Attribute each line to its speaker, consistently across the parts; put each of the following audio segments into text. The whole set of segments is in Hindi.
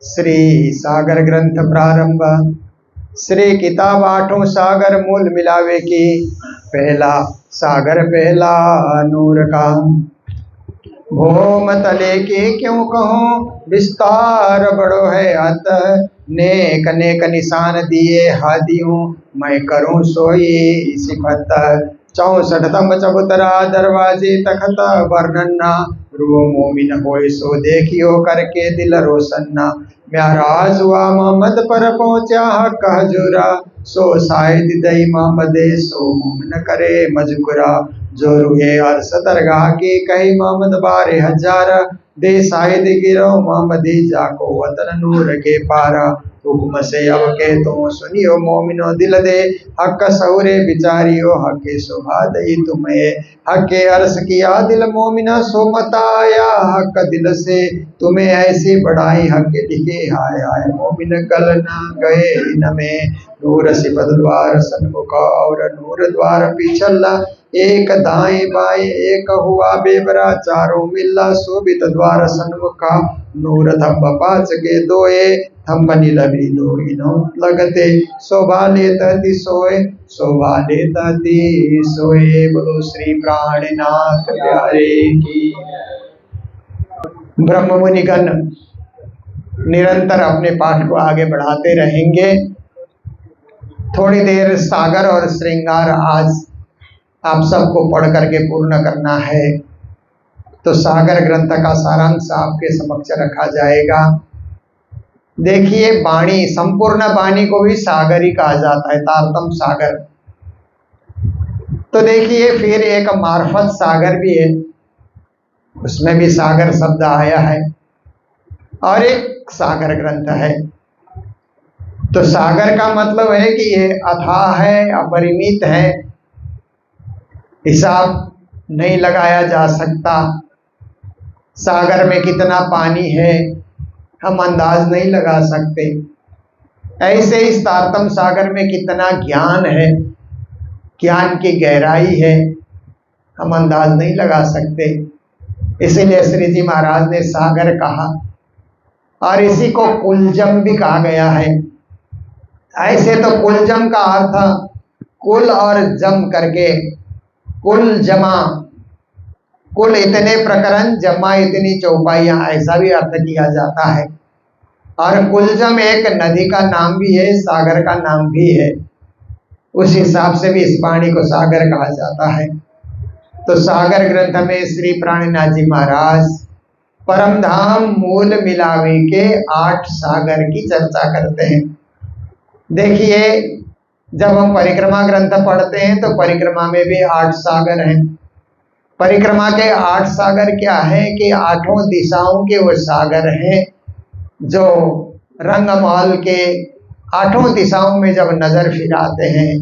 Speaker 1: श्री सागर ग्रंथ प्रारंभ। श्री किताब आठों सागर मूल मिलावे की, पहला सागर पहला नूर का। भौम तले के क्यों कहूँ विस्तार बड़ो है अतः, नेक नेक निशान दिए हादियों मैं करूँ सोई सिफत। 64तम चबूतरा दरवाजे तखत वर्णन्ना, रो मोमिन होए सो देखियो करके दिल रोशन्ना। म्याराज हुआ मोहम्मद पर पहुँचा हक हजूरा, सो शायद दई मोहम्मदे सो मोमिन करे मजकुरा। जो रूहे अर्श दरगाह की कही मोहम्मद 12,000, दे शायद गिरो मोहम्मदी जाको वतन नूर के पारा। हुक्म से अब के तो सुनियो मोमिनो दिल दे, हक सहुरे बिचारियो हके शोभा दई तुम्हें। हके अर्श किया दिल मोमिना सो मताया, हक दिल से तुम्हें ऐसी बढ़ाई हक लिखे हाय हाय मोमिन कल न गए इनमें। नूर सिपत द्वार सन्मुख और नूर द्वार पिछला, एक दाएं बाएं एक हुआ बेबरा चारों मिला। शोभित द्वार सन्मुखा नूर थम्ब 5 के दोए, थम्ब नीलभी दो इनो लगते। शोभा लेता ती सोए शोभा लेता ती सोए। बोलो श्री प्राणनाथ प्यारे की। ब्रह्म मुनिगण निरंतर अपने पाठ को आगे बढ़ाते रहेंगे। थोड़ी देर सागर और श्रृंगार आज आप सबको पढ़ करके पूर्ण करना है, तो सागर ग्रंथ का सारांश आपके समक्ष रखा जाएगा। देखिए, वाणी, संपूर्ण वाणी को भी सागर ही कहा जाता है, तारतम सागर। तो देखिए, फिर एक मार्फत सागर भी है, उसमें भी सागर शब्द आया है, और एक सागर ग्रंथ है। तो सागर का मतलब है कि ये अथाह है, अपरिमित है, हिसाब नहीं लगाया जा सकता। सागर में कितना पानी है हम अंदाज नहीं लगा सकते। ऐसे इस तारतम सागर में कितना ज्ञान है, ज्ञान की गहराई है, हम अंदाज नहीं लगा सकते। इसीलिए श्री जी महाराज ने सागर कहा, और इसी को कुलजम भी कहा गया है। ऐसे तो कुलजम का अर्थ कुल और जम करके, कुल जमा, कुल इतने प्रकरण, जमा इतनी चौपाइयां, ऐसा भी अर्थ किया जाता है। और कुलजम एक नदी का नाम भी है, सागर का नाम भी है। उस हिसाब से भी इस वाणी को सागर कहा जाता है। तो सागर ग्रंथ में श्री प्राणनाथ जी महाराज परम धाम मूल मिलावे के 8 सागर की चर्चा करते हैं। देखिए, जब हम परिक्रमा ग्रंथ पढ़ते हैं तो परिक्रमा में भी 8 सागर हैं। परिक्रमा के 8 सागर क्या है कि 8 दिशाओं के वो सागर हैं जो रंगमहल के 8 दिशाओं में जब नजर फिराते हैं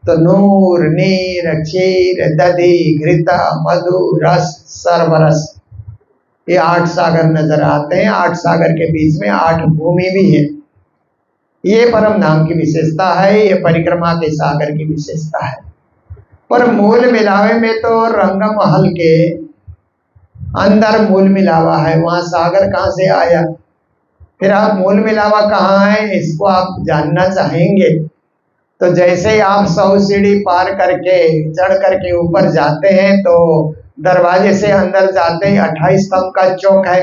Speaker 1: तो नूर, नीर, क्षीर, दधि, घृत, मधु, रस, सर्वरस, ये 8 सागर नजर आते हैं। 8 सागर के बीच में 8 भूमि भी है। ये परम धाम की विशेषता है, ये परिक्रमा के सागर की विशेषता है। पर मूल मिलावे में तो रंगमहल के अंदर मूल मिलावा है, वहां सागर कहाँ से आया? फिर आप मूल मिलावा कहाँ है इसको आप जानना चाहेंगे तो जैसे ही आप 100 सीढ़ी पार करके चढ़ करके ऊपर जाते हैं तो दरवाजे से अंदर जाते ही 28 स्तंभ का चौक है।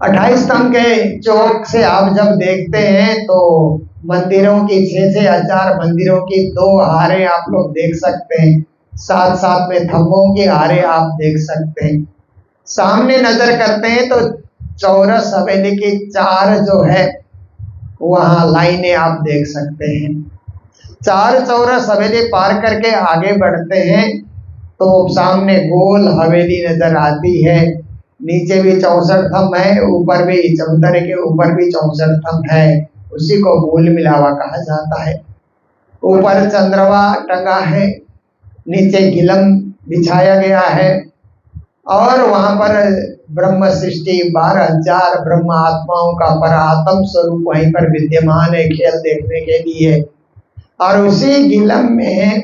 Speaker 1: 28 स्तंभ के चौक से आप जब देखते हैं तो मंदिरों की 6,000 मंदिरों की 2 हारे आप लोग देख सकते हैं। साथ साथ में थंबों की हारे आप देख सकते हैं। सामने नजर करते हैं तो चौरस हवेली की 4 जो है वहां लाइनें आप देख सकते हैं। 4 चौरस हवेली पार करके आगे बढ़ते हैं तो सामने गोल हवेली नजर आती है। नीचे भी 64 थंब है, ऊपर भी चौतरे के ऊपर भी 64 थंब है। उसी को मूल मिलावा कहा जाता है। ऊपर चंद्रमा टंगा है, नीचे गिलम बिछाया गया है, और वहां पर ब्रह्म सृष्टि 12,000 ब्रह्म आत्माओं का परात्म स्वरूप वहीं पर विद्यमान है खेल देखने के लिए। और उसी गिलम में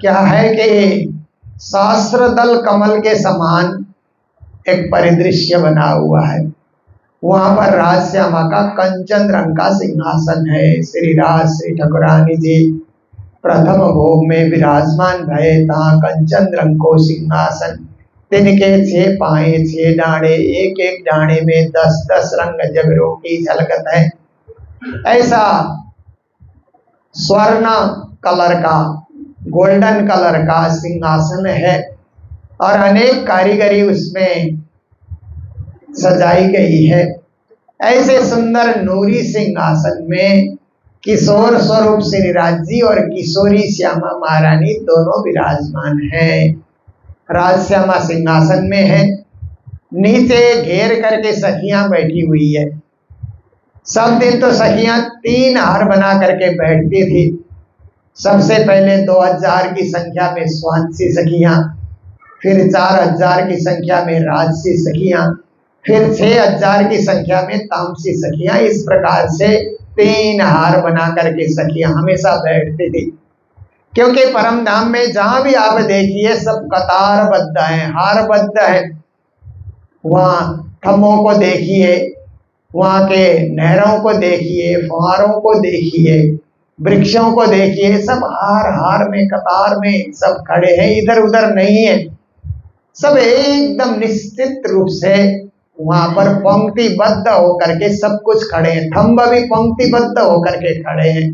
Speaker 1: क्या है कि शास्त्र दल कमल के समान एक परिदृश्य बना हुआ है। वहां पर राज श्यामा का कंचन रंग का सिंहासन है। श्री राज श्री ठाकुरानी जी प्रथम भोग में विराजमान भये ता कंचन रंग को सिंहासन, तिनके 6 पाए 6 डाणे, एक एक डाणे में 10-10 रंग जबरों की झलकत है। ऐसा स्वर्ण कलर का, गोल्डन कलर का सिंहासन है और अनेक कारीगरी उसमें सजाई गई है। ऐसे सुंदर नूरी सिंहासन में किशोर स्वरूप श्री राज जी और किशोरी श्यामा महारानी दोनों विराजमान हैं। राज श्यामा सिंहासन में है, नीचे घेर करके सखियां बैठी हुई है। सब दिन तो सखियां 3 हार बना करके बैठती थी। सबसे पहले 2000 की संख्या में स्वांसी सखियां, फिर 4000 की संख्या में राजसी सखियां, फिर 6000 की संख्या में तामसी सखियां। इस प्रकार से 3 हार बना करके सखियां हमेशा बैठती थी। क्योंकि परम धाम में जहां भी आप देखिए सब कतारबद्ध है, हारबद्ध है। वहां थम्मों को देखिए, वहां के नहरों को देखिए, फुहारों को देखिए, वृक्षों को देखिए, सब हार हार में कतार में सब खड़े हैं, इधर उधर नहीं है। सब एकदम निश्चित रूप से वहां पर पंक्तिबद्ध होकर के सब कुछ खड़े हैं। थंब भी पंक्तिबद्ध होकर के खड़े हैं।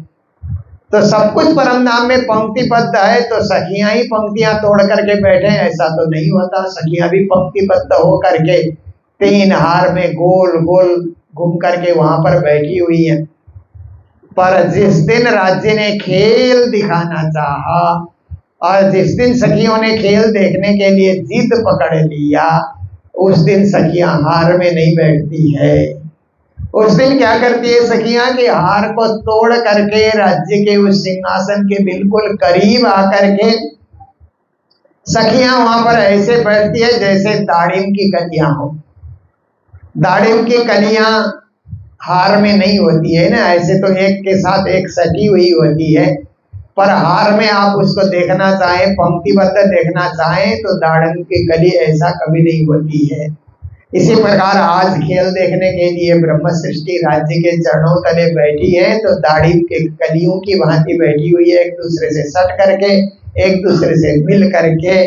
Speaker 1: तो सब कुछ परम धाम में पंक्तिबद्ध है, तो सखियां ही पंक्तियां तोड़ करके बैठे, ऐसा तो नहीं होता। सखियां भी पंक्तिबद्ध होकर के 3 हार में गोल गोल घूम करके वहां पर बैठी हुई है। पर जिस दिन राज्य ने खेल दिखाना चाहा और जिस दिन सखियों ने खेल देखने के लिए जिद पकड़ लिया, उस दिन सखियां हार में नहीं बैठती है। उस दिन क्या करती है सखियां कि हार को तोड़ करके राज्य के उस सिंहासन के बिल्कुल करीब आकर के सखियां वहां पर ऐसे बैठती है जैसे दाड़िम की कलियां हो। दाड़िम की कलियां हार में नहीं होती है ना, ऐसे तो एक के साथ एक सटी हुई होती है। पर हार में आप उसको देखना चाहें, पंक्तिबद्ध देखना चाहें, तो दाड़िम की कली ऐसा कभी नहीं होती है। इसी प्रकार आज खेल देखने के लिए ब्रह्म सृष्टि राज्य के चरणों तले बैठी है, तो दाड़िम के कलियों की भांति बैठी हुई है, एक दूसरे से सट करके, एक दूसरे से मिल करके।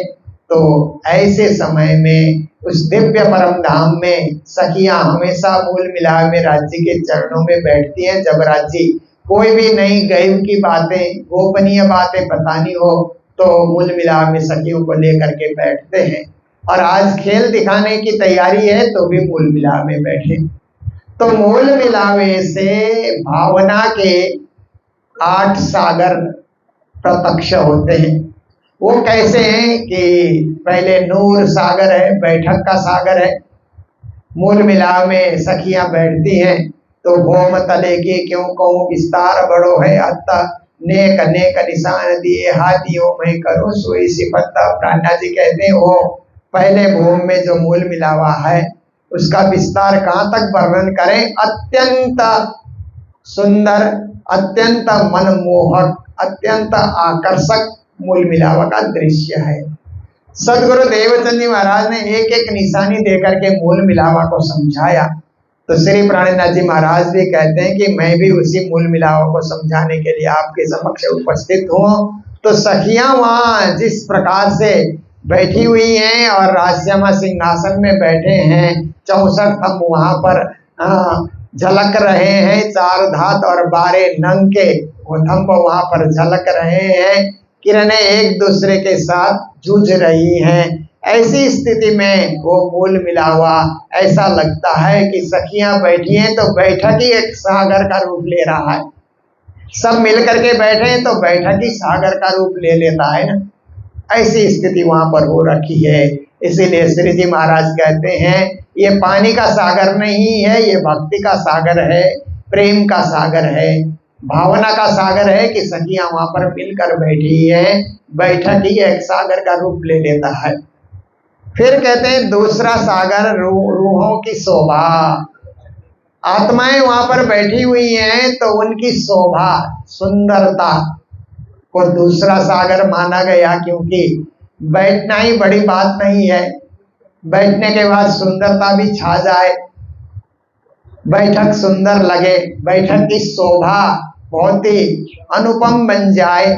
Speaker 1: तो ऐसे समय में उस दिव्य परम धाम में सखियां हमेशा मूल मिलाप में राज्य के चरणों में बैठती हैं। जब राज्य कोई भी नई गैव की बातें, गोपनीय बातें बतानी हो, तो मूल मिलाप में सखियों को लेकर के बैठते हैं। और आज खेल दिखाने की तैयारी है तो भी मूल मिलाप में बैठे। तो मूल मिलावे से भावना के 8 सागर प्रत्यक्ष होते हैं। वो कैसे हैं कि पहले नूर सागर है, बैठक का सागर है। मूल मिलाप में सखियां बैठती हैं तो भोम तले के क्यों कहूं विस्तार बड़ो है, अत्ता नेक नेक निशान दिए हाथियों में करो सोई सिपत्ता। प्राणा जी कहते हैं वो पहले भूम में जो मूल मिलावा है उसका विस्तार कहाँ तक वर्णन करें। अत्यंत सुंदर, अत्यंत मनमोहक, अत्यंत आकर्षक मूल मिलावा का दृश्य है। सदगुरु देवचंद जी महाराज ने एक एक निशानी देकर के मूल मिलावा को समझाया। तो श्री प्राणनाथ जी महाराज भी कहते हैं कि मैं भी उसी मूल मिलावा को समझाने के लिए आपके समक्ष उपस्थित हूँ। तो सखियां वहां जिस प्रकार से बैठी हुई हैं और राजश्यामा सिंहासन में बैठे हैं, 64 थंब वहां पर झलक रहे हैं, 4 धात और 12 नंग के वो थंब वहां पर झलक रहे हैं। किरणें एक दूसरे के साथ जूझ रही हैं। ऐसी स्थिति में वो मूल मिलावा ऐसा लगता है कि सखियां बैठी हैं तो बैठक ही एक सागर का रूप ले रहा है। सब मिलकर के बैठे हैं तो बैठक ही सागर का रूप ले लेता है ना। ऐसी स्थिति वहां पर हो रखी है। इसीलिए श्री जी महाराज कहते हैं ये पानी का सागर नहीं है, ये भक्ति का सागर है, प्रेम का सागर है, भावना का सागर है कि सखियां वहां पर मिलकर बैठी हैं। बैठक ही एक सागर का रूप ले लेता है। फिर कहते हैं दूसरा सागर रूहों की शोभा। आत्माएं वहां पर बैठी हुई हैं तो उनकी शोभा, सुंदरता को दूसरा सागर माना गया, क्योंकि बैठना ही बड़ी बात नहीं है, बैठने के बाद सुंदरता भी छा जाए बैठक सुंदर लगे, बैठक की शोभा बहुत ही अनुपम बन जाए,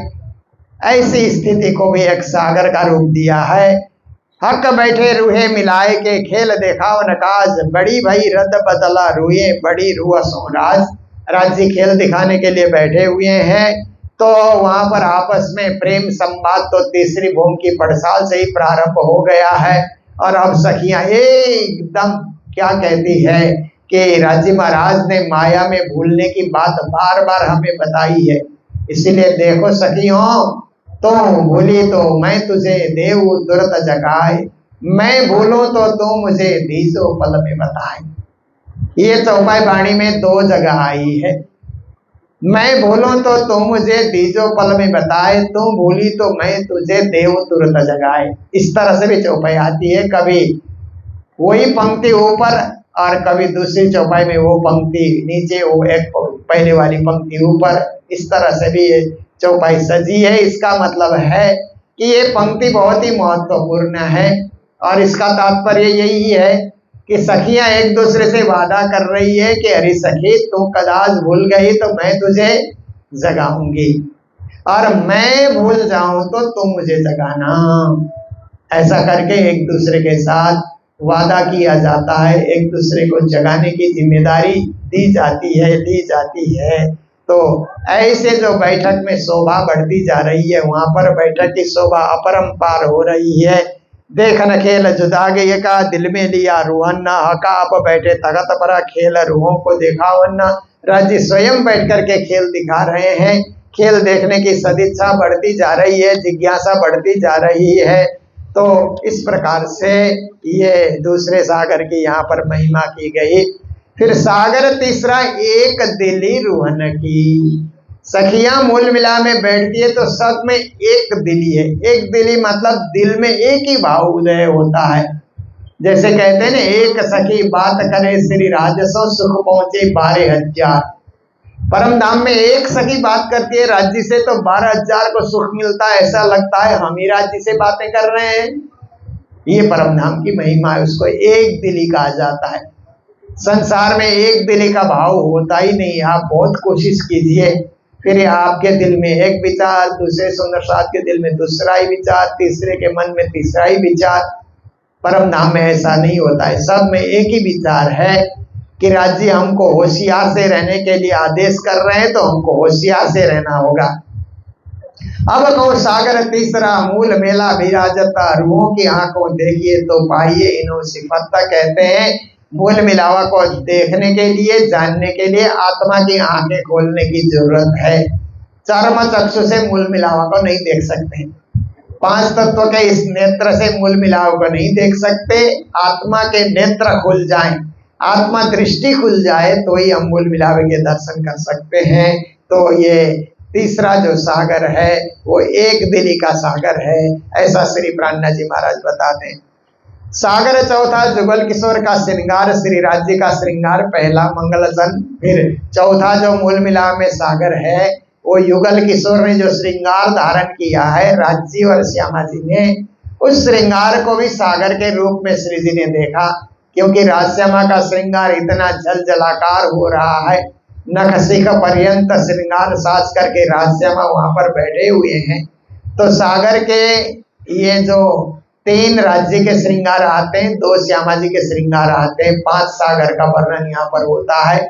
Speaker 1: ऐसी स्थिति को भी एक सागर का रूप दिया है। हक बैठे रूहे मिलाए के खेल देखाओ नकाज, बड़ी भई रद बदला रूहे बड़ी रूह सोराज। राज्य खेल दिखाने के लिए बैठे हुए हैं, तो वहां पर आपस में प्रेम संवाद तो तीसरी भूमि की पड़साल से ही प्रारंभ हो गया है। और अब सखियां एकदम क्या कहती है कि राजी महाराज ने माया में भूलने की बात बार बार हमें बताई है। इसीलिए देखो सखियों, तो भूली तो मैं तुझे देव तुरत जगाए, मैं भूलूं तो तू मुझे दीजो पल में बताए। ये चौपाई वाणी में दो जगह आई है। मैं भूलूं तो तू मुझे दीजो पल में बताए, तू भूली तो मैं तुझे देव तुरत जगाए। इस तरह से भी चौपाई आती है, कभी वही पंक्ति ऊपर और कभी दूसरी चौपाई में वो पंक्ति नीचे, वो एक पहले वाली पंक्ति ऊपर। इस तरह से भी ये चौपाई सजी है। इसका मतलब है कि ये पंक्ति बहुत ही महत्वपूर्ण है और इसका तात्पर्य यही है कि सखियां एक दूसरे से वादा कर रही है कि अरे सखी तू कदाच भूल गई तो मैं तुझे जगाऊंगी, और मैं भूल जाऊं तो तुम मुझे जगाना। ऐसा करके एक दूसरे के साथ वादा किया जाता है, एक दूसरे को जगाने की जिम्मेदारी दी जाती है। तो ऐसे जो बैठक में शोभा बढ़ती जा रही है, वहां पर बैठक की शोभा अपरंपार हो रही है। देखन खेल जुदा गए का दिल में लिया रूहन्ना, हका आप बैठे तगत परा खेल रूहों को दिखावन्ना। राज्य स्वयं बैठ करके खेल दिखा रहे हैं, खेल देखने की सदिच्छा बढ़ती जा रही है, जिज्ञासा बढ़ती जा रही है। तो इस प्रकार से ये दूसरे सागर की यहाँ पर महिमा की गई। फिर सागर तीसरा एक दिली रूहन की। सखियां मूल मिला में बैठती है तो सब में एक दिली है। एक दिली मतलब दिल में एक ही भाव उदय होता है। जैसे कहते हैं ना, एक सखी बात करे श्री राजसो सुख पहुंचे 12,000। परम धाम में एक सखी बात करती है राज्य से तो 12,000 को सुख मिलता है। ऐसा लगता है हम ही राज्य से बातें कर रहे हैं। ये परम धाम की महिमा है, उसको एक दिली कहा जाता है। संसार में एक दिली का भाव होता ही नहीं। आप बहुत कोशिश कीजिए, फिर आपके दिल में एक विचार, दूसरे सुंदर साथ के दिल में दूसरा ही विचार, तीसरे के मन में तीसरा ही विचार। परम धाम में ऐसा नहीं होता है, सब में एक ही विचार है कि राज्य हमको होशियार से रहने के लिए आदेश कर रहे हैं, तो हमको होशियार से रहना होगा। अब कहो सागर तीसरा मूल मेला विराजता, रूहों की आंखों देखिए तो पाइए इनो सिफत्ता। कहते हैं मूल मिलावा को देखने के लिए, जानने के लिए आत्मा की आंखें खोलने की जरूरत है। चर्म चक्षु से मूल मिलावा को नहीं देख सकते, 5 तत्व के इस नेत्र से मूल मिलावा को नहीं देख सकते। आत्मा के नेत्र खुल जाएं, आत्मा दृष्टि खुल जाए तो ही हम मूल मिलावे के दर्शन कर सकते हैं। तो ये तीसरा जो सागर है वो एक दिली का सागर है, ऐसा श्री प्राणनाथ जी महाराज बताते हैं। सागर चौथा जुगल किशोर का श्रृंगार, श्री राज्य का श्रृंगार पहला मंगलसन। फिर चौथा जो मूल मिलाव में सागर है वो युगल किशोर ने जो श्रृंगार धारण किया है राज्य और श्यामा जी ने, उस श्रृंगार को भी सागर के रूप में श्री जी ने देखा। क्योंकि राजश्यामा का श्रृंगार इतना जल जलाकार हो रहा है, नख शिख पर्यंत श्रृंगार साज करके राजश्यामा वहां पर बैठे हुए हैं। तो सागर के ये जो 3 राज्य के श्रृंगार आते हैं, 2 श्यामा जी के श्रृंगार आते हैं, 5 सागर का वर्णन यहाँ पर होता है।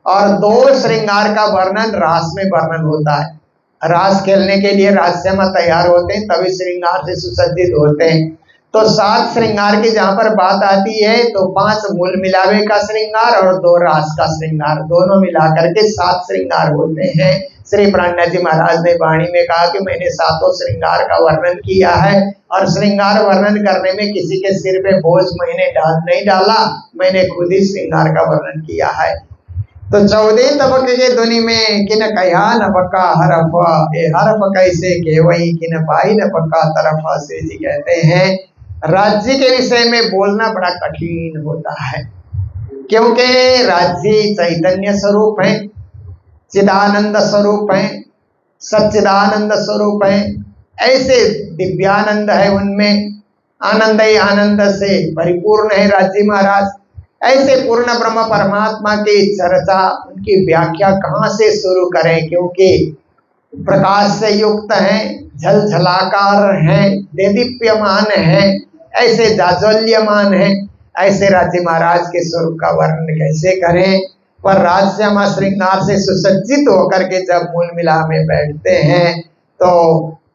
Speaker 1: और 2 श्रृंगार का वर्णन रास में वर्णन होता है। रास खेलने के लिए राजश्यामा तैयार होते हैं, तभी श्रृंगार से सुसज्जित होते हैं। तो 7 श्रृंगार की जहाँ पर बात आती है तो 5 मूल मिलावे का श्रृंगार और 2 रास का श्रृंगार, दोनों मिलाकर के 7 श्रृंगार होते हैं। श्री प्राणनाथ जी महाराज ने वाणी में कहा कि मैंने 7 श्रृंगार का वर्णन किया है, और श्रृंगार वर्णन करने में किसी के सिर पे बोझ मैंने नहीं डाला, मैंने खुद ही श्रृंगार का वर्णन किया है। तो 14 तबक के ध्वनि में किन कया न पक्का हरफ, ए हरफ कैसे केवई किन पाई न पक्का तरफ। श्री जी कहते हैं राज्य के विषय में बोलना बड़ा कठिन होता है, क्योंकि राज्य चैतन्य स्वरूप है, चिदानंद स्वरूप है, सच्चिदानंद स्वरूप है। ऐसे दिव्यानंद है, उनमें आनंद ही आनंद से परिपूर्ण है राज्य महाराज। ऐसे पूर्ण ब्रह्म परमात्मा की चर्चा, उनकी व्याख्या कहाँ से शुरू करें, क्योंकि प्रकाश से युक्त हैं, झलझलाकार हैं, देदीप्यमान हैं, ऐसे जाज्वल्यमान हैं। ऐसे राज्य महाराज के स्वरूप का वर्णन कैसे करें। पर राजश्यामा श्रृंगार से सुसज्जित होकर के जब मूल मिला में बैठते हैं तो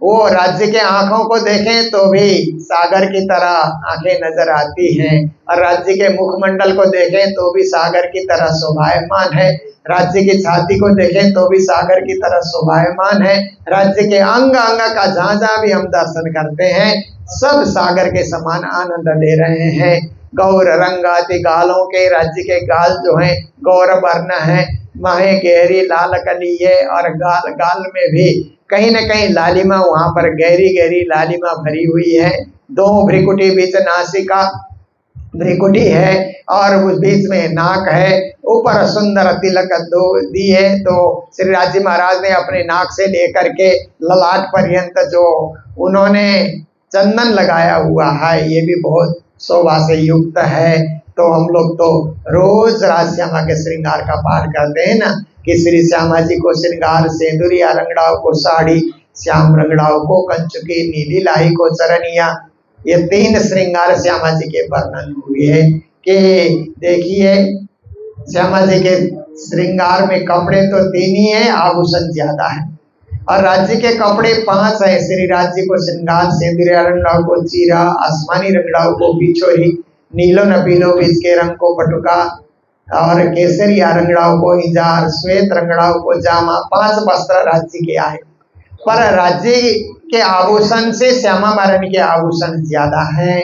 Speaker 1: वो राज्य के आंखों को देखें तो भी सागर की तरह आंखें नजर आती हैं, और राज्य के मुखमंडल को देखें तो भी सागर की तरह शोभायमान है, राज्य की छाती को देखें तो भी सागर की तरह शोभायमान है, राज्य के अंग अंग का जहाँ जहाँ भी हम दर्शन करते हैं सब सागर के समान आनंद ले रहे हैं। गौर रंगाति गालों के, राज्य के गाल जो हैं गौर वर्ण है, माहे गहरी लाल कली है, और गाल गाल में भी कहीं न कहीं लालिमा, वहां पर गहरी गहरी लालिमा भरी हुई है। दो भ्रिकुटी बीच नासिका भ्रिकुटी है और उस बीच में नाक है, ऊपर सुंदर तिलक दो दी है। तो श्री राज्य महाराज ने अपने नाक से लेकर के ललाट पर्यंत जो उन्होंने चंदन लगाया हुआ है ये भी बहुत शोभा से युक्त है। तो हम लोग तो रोज राजश्यामा के श्रृंगार का पाठ करते हैं ना, कि श्री श्यामा जी को श्रृंगार सिंदूरिया, रंगड़ाओं को साड़ी, श्याम रंगड़ाओं को कंचुकी, नीली लाही को चरनिया। ये तीन श्रृंगार श्यामा जी के वर्णन हुए हैं। कि देखिए श्यामा जी के श्रृंगार में कपड़े तो तीन ही है, आभूषण ज्यादा है, और राज्य के कपड़े 5 है। श्री राज्य को श्रृंगार सिंदूरिया रंगड़ाओं को चीरा, आसमानी रंगड़ाओं को बिछोरी, नीलो न पीलो बीच के रंग को पटुका, और केसरिया रंगड़ाओं को इंजार, श्वेत रंगड़ाओं को जामा। 5 वस्त्र राज्य के आए, पर राज्य के आभूषण से श्यामा महारानी के आभूषण ज्यादा है।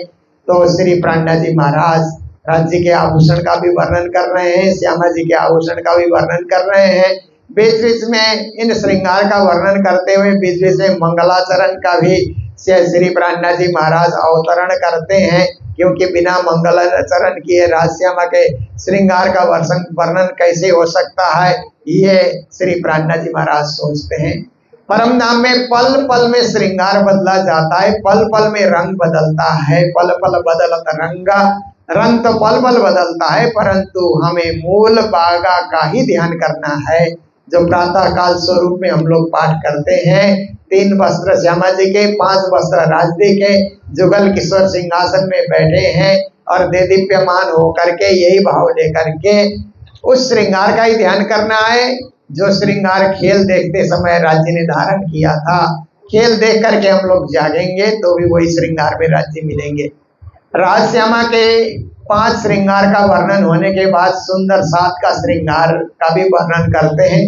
Speaker 1: तो श्री प्राणा जी महाराज राज्य के आभूषण का भी वर्णन कर रहे हैं, श्यामा जी के आभूषण का भी वर्णन कर रहे हैं। बीच बीच में इन श्रृंगार का वर्णन करते हुए बीच बीच में मंगलाचरण का भी श्री प्राणा जी महाराज अवतरण करते हैं, क्योंकि बिना मंगलाचरण किए राजश्यामा के श्रृंगार का वर्णन कैसे हो सकता है, ये श्री प्राणा जी महाराज सोचते हैं। परम धाम में पल पल में श्रृंगार बदला जाता है, पल पल में रंग बदलता है, पल पल बदलता रंगा, रंग तो पल पल बदलता है, परंतु हमें मूल बागा का ही ध्यान करना है। जो प्रातः काल स्वरूप में हम लोग पाठ करते हैं, 3 वस्त्र श्यामा जी के, 5 वस्त्र राजदी के, जुगल किशोर सिंहासन में बैठे हैं, और देदीप्यमान होकर के यही भाव लेकर के उस श्रृंगार का ही ध्यान करना है जो श्रृंगार खेल देखते समय राज्य ने धारण किया था। खेल देख करके हम लोग जागेंगे तो भी वही श्रृंगार में राज्य मिलेंगे। राजश्यामा के 5 श्रृंगार का वर्णन होने के बाद सुंदर 7 का श्रृंगार का भी वर्णन करते हैं।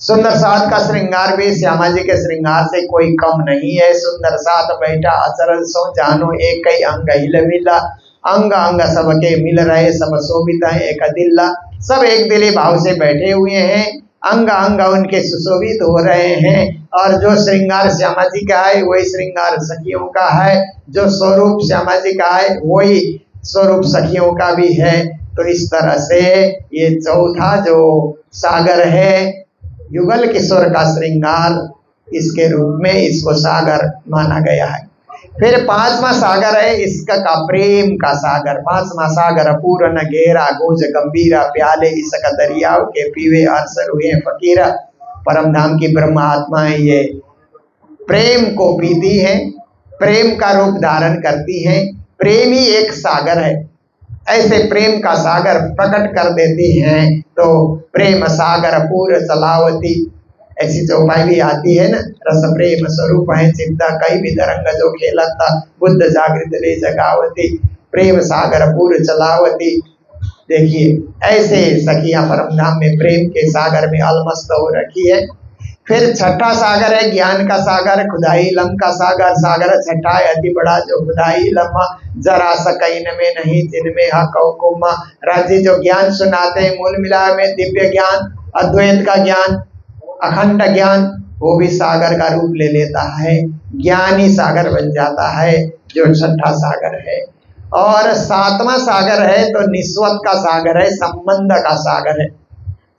Speaker 1: सुंदर 7 का श्रृंगार भी श्यामा जी के श्रृंगार से कोई कम नहीं है। सुंदर 7 बैठा अचरज सो जानो एक कई अंग हिलमिला, अंग अंग सबके मिल रहे सब शोभित है एक दिल्ला। सब एक दिली भाव से बैठे हुए हैं, अंग अंग उनके सुशोभित हो रहे हैं, और जो श्रृंगार श्यामा जी का है वही श्रृंगार सखियों का है, जो स्वरूप श्यामा जी का है वही स्वरूप सखियों का भी है। तो इस तरह से ये चौथा जो सागर है युगल किशोर का श्रृंगार, इसके रूप में इसको सागर माना गया है। फिर 5वां सागर है इसका का प्रेम का सागर। 5वां सागर पूर्ण घेरा गोज गंभीरा, प्याले इसका दरियाव के पीवे अरसर हुए फकीरा। परम धाम की ब्रह्म आत्मा है, ये प्रेम को पीती है, प्रेम का रूप धारण करती है। प्रेम ही एक सागर है, ऐसे प्रेम का सागर प्रकट कर देती हैं। तो प्रेम सागर पूर चलावती, ऐसी चौपाई भी आती है ना, रस प्रेम स्वरूप है चिंता कई भी तरंग जो खेलता, बुद्ध जागृत ले जगावती, प्रेम सागर पूर चलावती। देखिए ऐसे सखियां परम धाम में प्रेम के सागर में अलमस्त हो रखी है। फिर 6ठा सागर है ज्ञान का सागर, खुदाई इलम का सागर। सागर 6ठा है अति बड़ा जो खुदाई इलम, जरा सकैन में नहीं जिनमें हकुमा। राज्य जो ज्ञान सुनाते हैं मूल मिला में दिव्य ज्ञान, अद्वैत का ज्ञान, अखंड ज्ञान, वो भी सागर का रूप ले लेता है, ज्ञान ही सागर बन जाता है, जो 6ठा सागर है। और 7वां सागर है तो निस्वत का सागर है, संबंध का सागर है।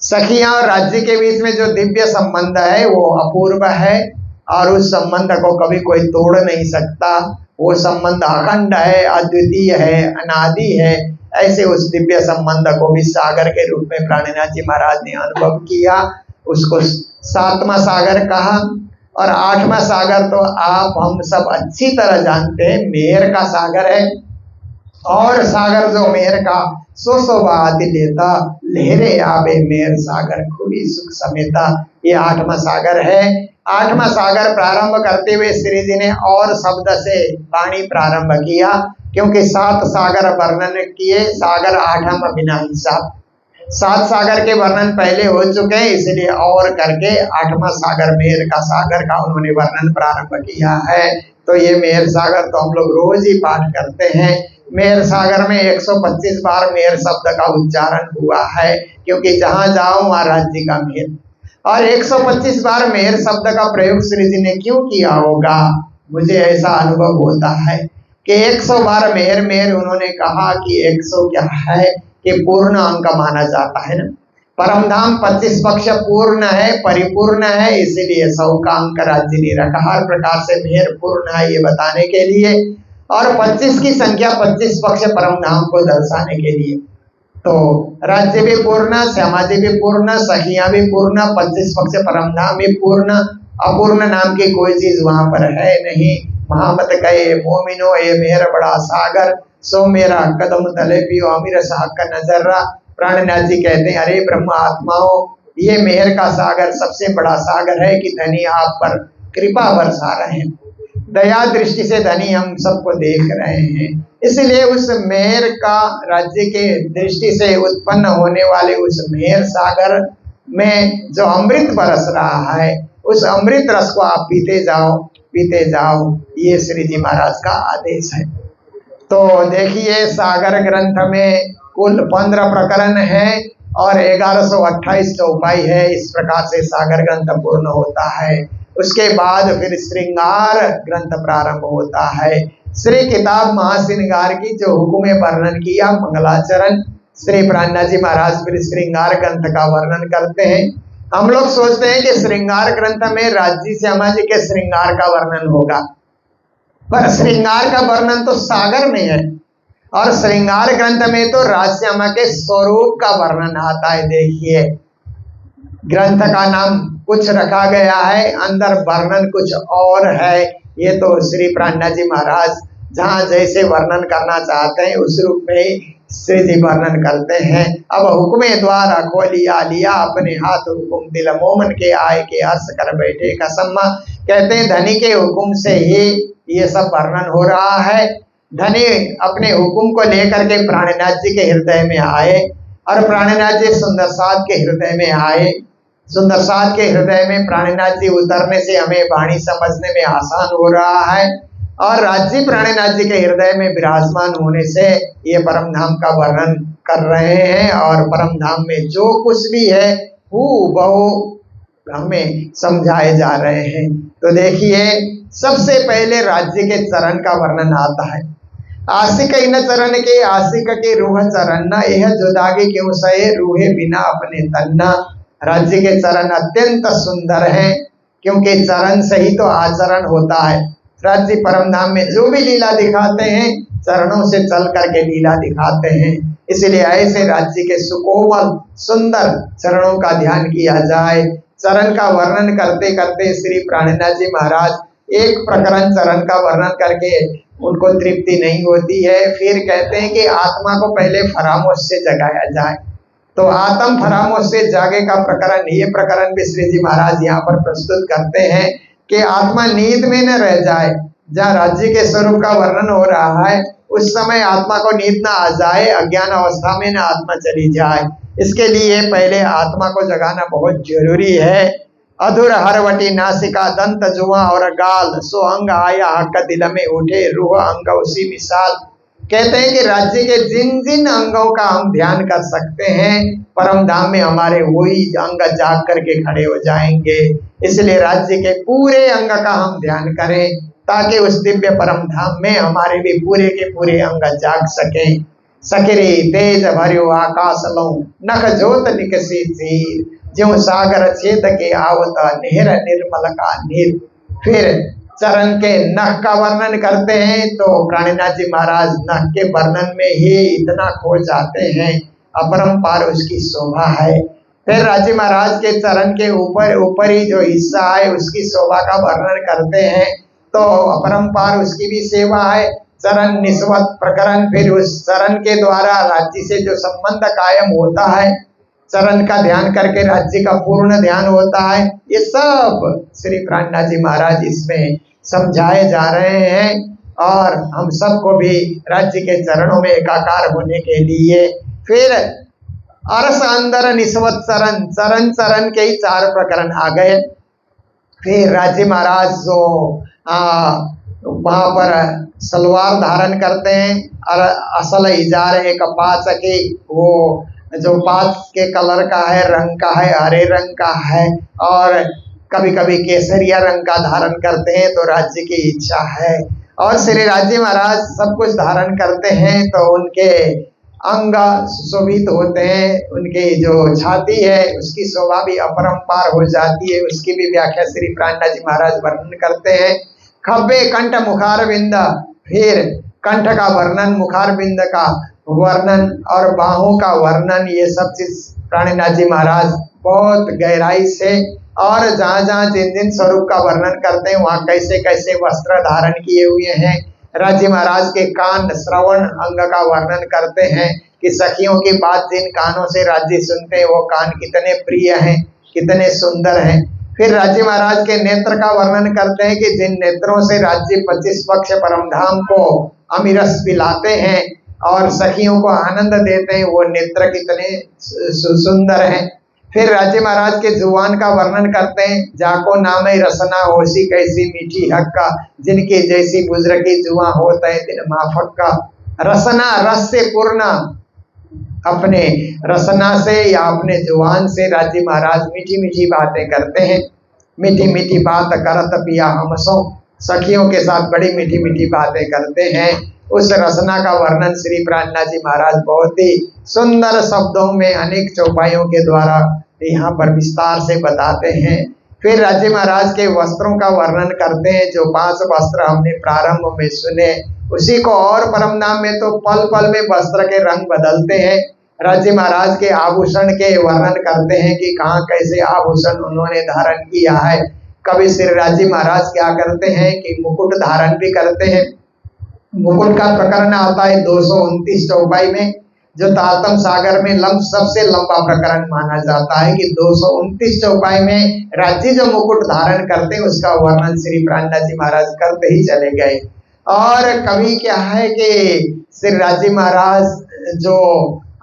Speaker 1: सखियां और राज्य के बीच में जो दिव्य संबंध है वो अपूर्व है, और उस संबंध को कभी कोई तोड़ नहीं सकता। वो संबंध अखंड है, अद्वितीय है, अनादि है, ऐसे उस दिव्य संबंध को भी सागर के रूप में प्राणनाथ जी महाराज ने अनुभव किया। उसको सातवां सागर कहा। और आठवां सागर तो आप हम सब अच्छी तरह जानते हैं, मेहर का सागर है। और सागर जो मेहर का सो बात लेता, लहरे आवे मेहर सागर खूबी सुख समेता, ये आठवां सागर है। आठवां सागर प्रारंभ करते हुए श्री जी ने और शब्द से वाणी प्रारंभ किया, क्योंकि 7 सागर वर्णन किए, सागर आठवां बिना हिसाब। 7 सागर के वर्णन पहले हो चुके हैं, इसलिए और करके 8वां सागर मेहर का सागर का उन्होंने वर्णन प्रारंभ किया है। तो ये मेहर सागर तो हम लोग रोज ही पाठ करते हैं। मेहर सागर में 125 बार मेहर शब्द का उच्चारण हुआ है, क्योंकि जहां जाओ वहां राज्य का मेहर। और 125 बार मेहर शब्द का प्रयोग श्री जी ने क्यों किया होगा, मुझे ऐसा अनुभव होता है कि 100 बार मेहर मेहर उन्होंने कहा कि 100 क्या है कि पूर्ण अंक माना जाता है ना। परमधाम 25 पक्ष पूर्ण है, परिपूर्ण है, इसलिए 100 का अंक राज्य ने रखा। हर प्रकार से मेहर पूर्ण है ये बताने के लिए, और 25 की संख्या 25 पक्ष परमधाम को दर्शाने के लिए। तो राज्य भी पूर्ण, समाधि भी पूर्ण, सखियां भी पूर्ण, 25 पक्ष परमधाम भी पूर्ण। अपूर्ण नाम की कोई चीज वहां पर है नहीं। महामत कहे मोमिनो ये मेरा बड़ा सागर, सो मेरा कदम तले पियो अमीर साहब का नजर्रा। प्राणनाथ जी कहते हैं, अरे ब्रह्म आत्माओं, ये मेहर का सागर सबसे बड़ा सागर है कि धनी आप पर कृपा बरसा रहे हैं, दया दृष्टि से धनी हम सबको देख रहे हैं। इसलिए उस मेहर का राज्य के दृष्टि से उत्पन्न होने वाले उस मेहर सागर में जो अमृत बरस रहा है, उस अमृत रस को आप पीते जाओ, पीते जाओ, ये श्री जी महाराज का आदेश है। तो देखिए, सागर ग्रंथ में कुल 15 प्रकरण है और 1128 चौपाई है। इस प्रकार से सागर ग्रंथ पूर्ण होता है। उसके बाद फिर श्रृंगार ग्रंथ प्रारंभ होता है। श्री किताब महाश्रृंगार की जो हुक्म वर्णन किया मंगलाचरण, श्री प्राणनाथ जी महाराज फिर श्रृंगार ग्रंथ का वर्णन करते हैं। हम लोग सोचते हैं कि श्रृंगार ग्रंथ में राज्य श्यामा जी के श्रृंगार का वर्णन होगा, पर श्रृंगार का वर्णन तो सागर में है, और श्रृंगार ग्रंथ में तो राजश्यामा के स्वरूप का वर्णन आता है। देखिए, ग्रंथ का नाम कुछ रखा गया है, अंदर वर्णन कुछ और है। ये तो श्री प्राणनाथ जी महाराज जहाँ जैसे वर्णन करना चाहते हैं उस रूप में ही श्री जी वर्णन करते हैं। अब हुक्मे द्वारा खोलिया लिया अपने हाथ हुकुम दिल मोमन के आए के हर्ष कर बैठे कसम्मा। कहते हैं धनी के हुकुम से ही ये सब वर्णन हो रहा है। धनी अपने हुकुम को लेकर के प्राणनाथ जी के हृदय में आए, और प्राणनाथ जी सुंदरसाद के हृदय में आए। सुंदरसाद के हृदय में प्राणनाथ जी उतरने से हमें वाणी समझने में आसान हो रहा है, और राज्य प्राणनाथ जी के हृदय में विराजमान होने से ये परम धाम का वर्णन कर रहे हैं। और परम धाम में जो कुछ भी है हूबहू हमें समझाए जा रहे हैं। तो देखिए, सबसे पहले राज्य के चरण का वर्णन आता है। आशिक इन चरण के आशिक के रूह चरण न, यह जुदागी क्यों सहे रूहे बिना अपने तन्ना। राज्य के चरण अत्यंत सुंदर हैं, क्योंकि चरण से ही तो आचरण होता है। राज्य परमधाम में जो भी लीला दिखाते हैं चरणों से चल करके लीला दिखाते हैं। इसलिए ऐसे राज्य के सुकोमल सुंदर चरणों का ध्यान किया जाए। चरण का वर्णन करते करते श्री प्राणनाथ जी महाराज एक प्रकरण चरण का वर्णन करके उनको तृप्ति नहीं होती है। फिर कहते हैं कि आत्मा को पहले फरामोश से जगाया जाए। तो आत्म फरामोश से जागे का प्रकरण, ये प्रकरण भी श्री जी महाराज यहाँ पर प्रस्तुत करते हैं कि आत्मा नींद में न रह जाए। जहाँ राज्य के स्वरूप का वर्णन हो रहा है उस समय आत्मा को नींद ना आ जाए, अज्ञान अवस्था में न आत्मा चली जाए। इसके लिए पहले आत्मा को जगाना बहुत जरूरी है। अधुर हरवटी नासिका दंत जुआ और गाल, सो अंग आया हक दिल में उठे रूह अंग उसी मिसाल। कहते हैं कि राज्य के जिन जिन अंगों का हम ध्यान कर सकते हैं परम धाम में हमारे वही अंग जाग करके खड़े हो जाएंगे। इसलिए राज्य के पूरे अंग का हम ध्यान करें, ताकि उस दिव्य परम धाम में हमारे भी पूरे के पूरे अंग जाग सकें। सकरी तेज भर्यो आकाश लौ नख जोत निकसी तीर, ज्यों सागर छेद के आवत नेहर निर्मल का नीर। फिर चरण के नख का वर्णन करते हैं तो प्राणनाथ जी महाराज नख के वर्णन में ही इतना खो जाते हैं, अपरंपार उसकी शोभा है। फिर राजी महाराज के चरण के ऊपरी जो हिस्सा है उसकी शोभा का वर्णन करते हैं तो अपरंपार उसकी भी सेवा है। चरण निस्वत प्रकरण, फिर उस चरण के द्वारा राज्य से जो संबंध कायम होता है, चरण का ध्यान करके राज्य का पूर्ण ध्यान होता है, ये सब श्री प्राणनाथ जी महाराज इसमें समझाए जा रहे हैं। और हम सबको भी राज्य के चरणों में एकाकार होने के लिए फिर अरस अंदर निस्वत चरण, चरण चरण के ही 4 प्रकरण आ गए। फिर राज्य महाराज जो वहां पर सलवार धारण करते हैं और असल इजार एक पाँच के, वो जो 5 के कलर का है, रंग का है, हरे रंग का है और कभी कभी केसरिया रंग का धारण करते हैं तो राज्य की इच्छा है। और श्री राज्य महाराज सब कुछ धारण करते हैं तो उनके अंग सुशोभित होते हैं, उनकी जो छाती है उसकी शोभा भी अपरंपार हो जाती है, उसकी भी व्याख्या श्री प्राणनाथ जी महाराज वर्णन करते हैं। खब्बे कंठ मुखार बिंद, फिर कंठ का वर्णन, मुखार बिंद का वर्णन और बाहों का वर्णन, ये सब चीज प्राणनाथ जी महाराज बहुत गहराई से और जहाँ जहाँ जिन जिन स्वरूप का वर्णन करते हैं वहाँ कैसे कैसे वस्त्र धारण किए हुए हैं। राज्य महाराज के कान श्रवण अंग का वर्णन करते हैं कि सखियों की बात जिन कानों से राज्य सुनते हैं वो कान कितने प्रिय हैं, कितने सुंदर हैं। फिर राज्य महाराज के नेत्र का वर्णन करते हैं कि जिन नेत्रों से राज्य 25 पक्ष परमधाम को अमिरस पिलाते हैं और सखियों को आनंद देते हैं, वो नेत्र कितने सुंदर हैं। फिर राज्य महाराज के जुबान का वर्णन करते हैं, जाको नाम रसना होशी कैसी मीठी हक का, जिनकी जैसी बुजुर्गी जुआ होता है दिन माफक का। रसना, रस से पूर्ण, अपने रसना से या अपने जुबान से राज्य महाराज मीठी मीठी बातें करते हैं। मीठी मीठी बात करत पिया हमसो, सखियों के साथ बड़ी मीठी मीठी बातें करते हैं। उस रसना का वर्णन श्री प्राणनाथ जी महाराज बहुत ही सुंदर शब्दों में अनेक चौपाइयों के द्वारा यहाँ पर विस्तार से बताते हैं। फिर राज्य महाराज के वस्त्रों का वर्णन करते हैं, जो 5 वस्त्र हमने प्रारंभ में सुने, उसी को और परमनाम में तो पल पल में वस्त्र के रंग बदलते हैं। राज्य महाराज के आभूषण के वर्णन करते हैं कि कहाँ कैसे आभूषण उन्होंने धारण किया है। कभी श्री राज्य महाराज क्या करते हैं कि मुकुट धारण भी करते हैं। मुकुट का प्रकरण आता है 229 चौपाई में, जो तारतम सागर में सबसे लंबा प्रकरण माना जाता है कि 229 चौपाई में राज्य जो मुकुट धारण करते हैं उसका वर्णन श्री प्राणनाथ जी महाराज करते ही चले गए। और कभी क्या है कि श्री राज्य महाराज जो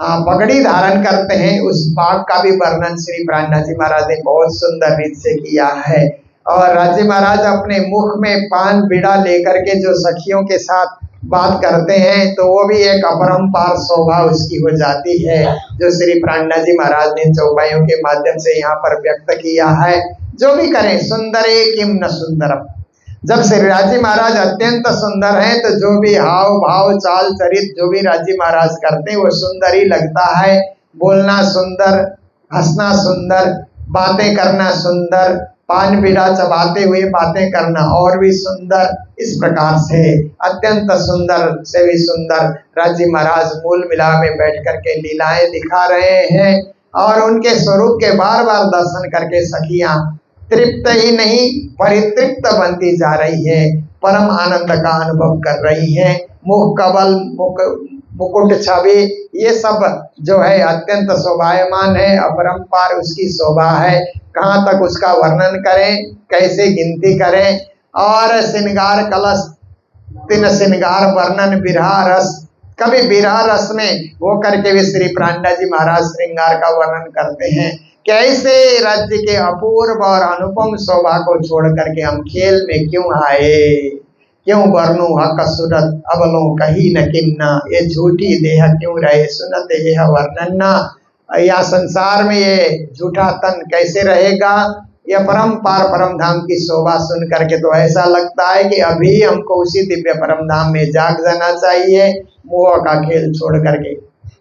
Speaker 1: पगड़ी धारण करते हैं उस बाग का भी वर्णन श्री प्राणनाथ जी महाराज ने बहुत सुंदर रीत से किया है। और राज्य महाराज अपने मुख में पान बीड़ा लेकर के जो सखियों के साथ बात करते हैं तो वो भी एक अपरंपार शोभा उसकी हो जाती है, जो श्री प्राणनाथ जी महाराज ने चौपाइयों के माध्यम से यहाँ पर व्यक्त किया है। जो भी करें सुंदरे किम न सुंदरम, जब श्री राज्य महाराज अत्यंत सुंदर हैं तो जो भी हाव भाव चाल चरित जो भी राज्य महाराज करते हैं वो सुंदर ही लगता है। बोलना सुंदर, हंसना सुंदर, बातें करना सुंदर, पान बीड़ा चबाते हुए बातें करना और भी सुंदर। इस प्रकार से अत्यंत सुंदर से भी सुंदर राज्य महाराज मूल मिला में बैठ करके लीलाएं दिखा रहे हैं और उनके स्वरूप के बार बार दर्शन करके सखियां तृप्त ही नहीं परितृप्त बनती जा रही है, परम आनंद का अनुभव कर रही है। मुख कवल, मुकुट छवि, ये सब जो है अत्यंत शोभायमान है, अपरंपार उसकी शोभा है। कहाँ तक उसका वर्णन करें, कैसे गिनती करें। और श्रृंगार कलश, 3 श्रृंगार वर्णन, बिरहा रस, कभी बिरहा रस में वो करके भी श्री प्राणनाथ जी महाराज श्रृंगार का वर्णन करते हैं। कैसे राज्य के अपूर्व और अनुपम शोभा को छोड़ करके हम खेल में क्यों आए, क्यों वर्णु हक सुरत अबलों कही न किन्ना, ये झूठी देह क्यों रहे सुनत यह वर्णना। या संसार में ये झूठा तन कैसे रहेगा। यह परमपार परम धाम की शोभा सुन करके तो ऐसा लगता है कि अभी हमको उसी दिव्य परम धाम में जाग जाना चाहिए, मोह का खेल छोड़ करके।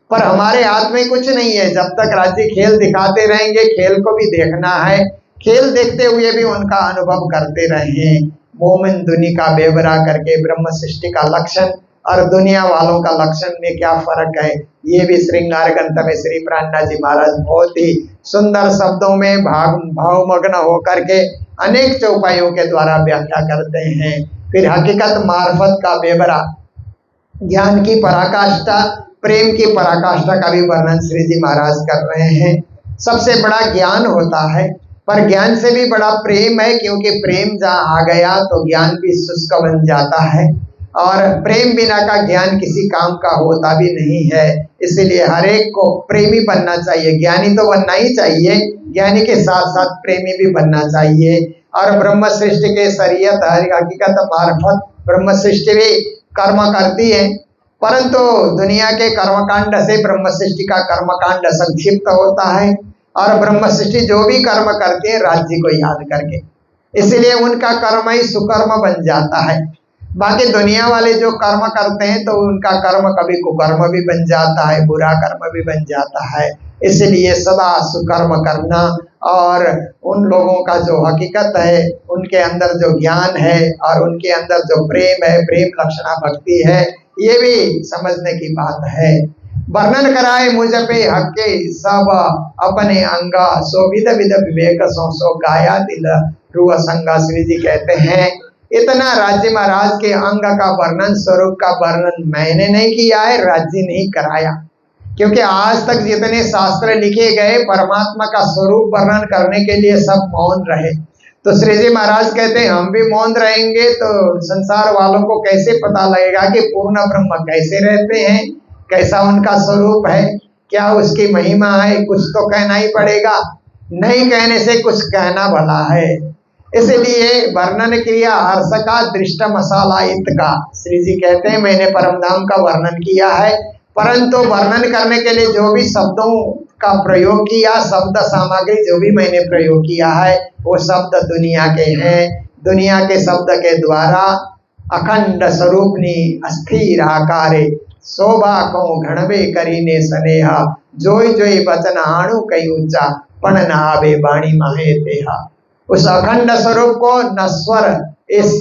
Speaker 1: पर हमारे हाथ में कुछ नहीं है, जब तक राज्य खेल दिखाते रहेंगे, खेल को भी देखना है, खेल देखते हुए भी उनका अनुभव करते रहें। मोमिन दुनी का बेवरा करके ब्रह्म सृष्टि का लक्षण और दुनिया वालों का लक्षण में क्या फर्क है, ये भी श्रृंगार ग्रंथ में श्री प्राणनाथ जी महाराज बहुत ही सुंदर शब्दों में भावमग्न होकर के अनेक चौपाइयों के द्वारा व्याख्या करते हैं। फिर हकीकत मार्फत का बेवरा, ज्ञान की पराकाष्ठा, प्रेम की पराकाष्ठा का भी वर्णन श्री जी महाराज कर रहे हैं। सबसे बड़ा ज्ञान होता है, पर ज्ञान से भी बड़ा प्रेम है, क्योंकि प्रेम जहाँ आ गया तो ज्ञान भी शुष्क बन जाता है और प्रेम बिना का ज्ञान किसी काम का होता भी नहीं है। इसलिए हर एक को प्रेमी बनना चाहिए, ज्ञानी तो बनना ही चाहिए, ज्ञानी के साथ साथ प्रेमी भी बनना चाहिए। और ब्रह्म सृष्टि के शरीयत हकीकत मार्फत ब्रह्म सृष्टि भी कर्म करती है, परंतु दुनिया के कर्मकांड से ब्रह्म सृष्टि का कर्मकांड संक्षिप्त होता है और ब्रह्म सृष्टि जो भी कर्म करती है राज्य को याद करके, इसलिए उनका कर्म ही सुकर्म बन जाता है। बाकी दुनिया वाले जो कर्म करते हैं तो उनका कर्म कभी कुकर्म भी बन जाता है, बुरा कर्म भी बन जाता है। इसलिए सदा सुकर्म करना और उन लोगों का जो हकीकत है, उनके अंदर जो ज्ञान है और उनके अंदर जो प्रेम है, प्रेम लक्षणा भक्ति है, ये भी समझने की बात है। वर्णन कराए मुझ पे हके सब अपने अंगा, सो विद विद विवेक सो गाया दिल रुआ संगा। श्री जी कहते हैं इतना राज्य महाराज के अंग का वर्णन, स्वरूप का वर्णन मैंने नहीं किया है, राज्य नहीं कराया, क्योंकि आज तक जितने शास्त्र लिखे गए परमात्मा का स्वरूप वर्णन करने के लिए सब मौन रहे। तो श्री जी महाराज कहते हैं हम भी मौन रहेंगे तो संसार वालों को कैसे पता लगेगा कि पूर्ण ब्रह्म कैसे रहते हैं, कैसा उनका स्वरूप है, क्या उसकी महिमा है। कुछ तो कहना ही पड़ेगा, नहीं कहने से कुछ कहना भला है। इसलिए वर्णन क्रिया हर्ष का दृष्ट मसाला इत का, श्री जी कहते हैं मैंने परमधाम का वर्णन किया है, परंतु वर्णन करने के लिए जो भी शब्दों का प्रयोग किया, शब्द सामग्री जो भी मैंने प्रयोग किया है, वो शब्द दुनिया के हैं। दुनिया के शब्द के द्वारा अखंड स्वरूपनी अस्थिर आकारे शोभा को घणवे करीने स्नेहा, जोई जोई वचन आणु कई ऊंचा पण न आवे वाणी माहे तेहा। उस अखंड स्वरूप को नश्वर इस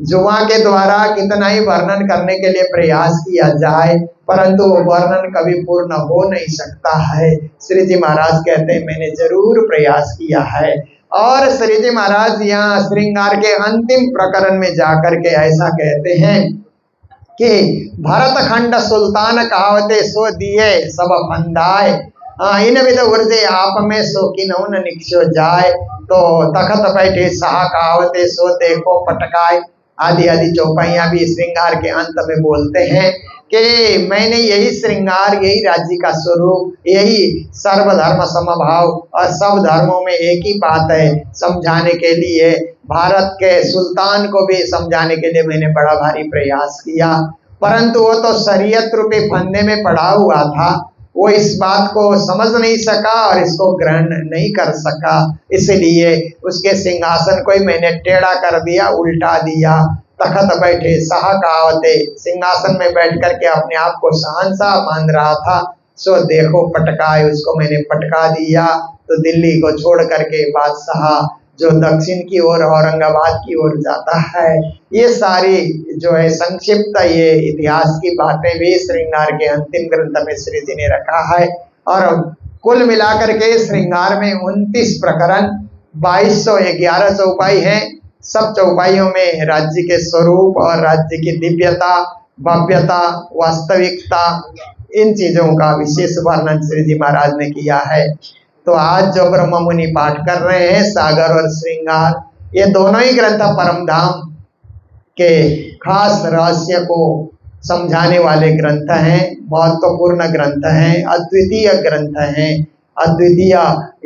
Speaker 1: जुआ के द्वारा कितना ही वर्णन करने के लिए प्रयास किया जाए, परंतु वो वर्णन कभी पूर्ण हो नहीं सकता है। श्री जी महाराज कहते हैं मैंने जरूर प्रयास किया है। और श्री जी महाराज यहाँ श्रृंगार के अंतिम प्रकरण में जाकर के ऐसा कहते हैं कि भरत खंड सुल्तान कहावते सो दिए सब फंदाए, इन विध उर्जे आप में सो किन्हू न निक्षो जाए, तो तखत बैठे साह कहावते सो देखो पटकाए। आदि आदि चौपाइयाँ भी श्रृंगार के अंत में बोलते हैं कि मैंने यही श्रृंगार, यही राज्य का स्वरूप, यही सर्वधर्म समभाव और सब धर्मों में एक ही बात है समझाने के लिए, भारत के सुल्तान को भी समझाने के लिए मैंने बड़ा भारी प्रयास किया, परंतु वो तो शरीयत रूपी फंदे में पड़ा हुआ था, वो इस बात को समझ नहीं सका और इसको ग्रहण नहीं कर सका। इसलिए उसके सिंहासन को ही मैंने टेढ़ा कर दिया, उल्टा दिया। तखत बैठे शाह कहावते, सिंहासन में बैठ करके अपने आप को शहंशाह मान रहा था, सो देखो पटकाए, उसको मैंने पटका दिया। तो दिल्ली को छोड़ करके बादशाह जो दक्षिण की ओर औरंगाबाद की ओर जाता है। ये सारी जो है संक्षिप्त ये इतिहास की बातें भी श्रृंगार के अंतिम ग्रंथ में श्री जी ने रखा है। और कुल मिलाकर के श्रृंगार में 29 प्रकरण 2211 चौपाई हैं। सब चौपाइयों में राज्य के स्वरूप और राज्य की दिव्यता, भव्यता, वास्तविकता, इन चीजों का विशेष वर्णन श्री जी महाराज ने किया है। तो आज जो ब्रह्म मुनि पाठ कर रहे हैं, सागर और श्रृंगार, ये दोनों ही ग्रंथ परमधाम के खास रहस्य को समझाने वाले ग्रंथ हैं, महत्वपूर्ण ग्रंथ हैं, अद्वितीय ग्रंथ हैं। अद्वितीय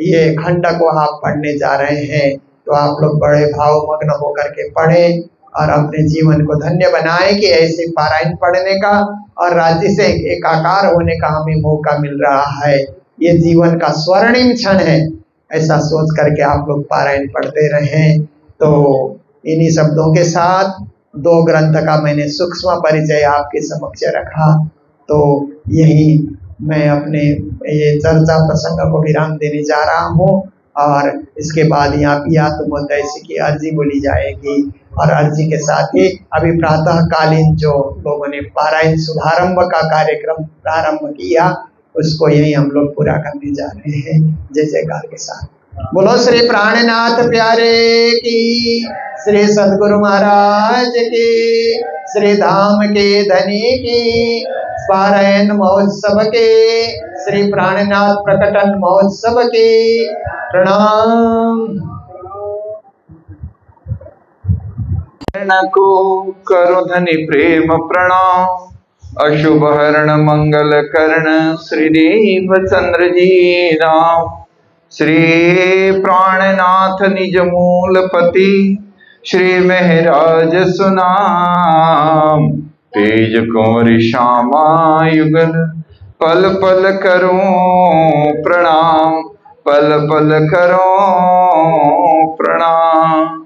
Speaker 1: ये खंड को आप पढ़ने जा रहे हैं, तो आप लोग बड़े भावमग्न होकर के पढ़ें और अपने जीवन को धन्य बनाएं कि ऐसे पारायण पढ़ने का और राज्य से एकाकार होने का हमें मौका मिल रहा है। ये जीवन का स्वर्णिम क्षण है, ऐसा सोच करके आप लोग पारायण पढ़ते रहें। तो इन्हीं शब्दों के साथ 2 ग्रंथ का मैंने सूक्ष्म परिचय आपके समक्ष रखा। तो यही मैं अपने ये चर्चा प्रसंग को विराम देने जा रहा हूँ। और इसके बाद यहाँ पिया तुम दैसी की अर्जी बोली जाएगी। और अर्जी के साथ ही अभी प्रातःकालीन जो लोगों ने पारायण शुभारंभ का कार्यक्रम प्रारंभ किया उसको यही हम लोग पूरा करने जा रहे हैं। जय जयकार के साथ बोलो श्री प्राणनाथ प्यारे की, श्री सद्गुरु महाराज की, श्री धाम के धनी की, पारायण महोत्सव के, श्री प्राणनाथ प्रकटन महोत्सव के प्रणाम।
Speaker 2: को करो धनि प्रेम प्रणाम, अशुभ हरण मंगल कर्ण श्रीदेव चंद्र जी राम। श्री प्राणनाथ निज मूल पति, श्री महराज सुनाम। तेज कुंवर श्यामा युगल, पल पल करूं प्रणाम, पल पल करूं प्रणाम।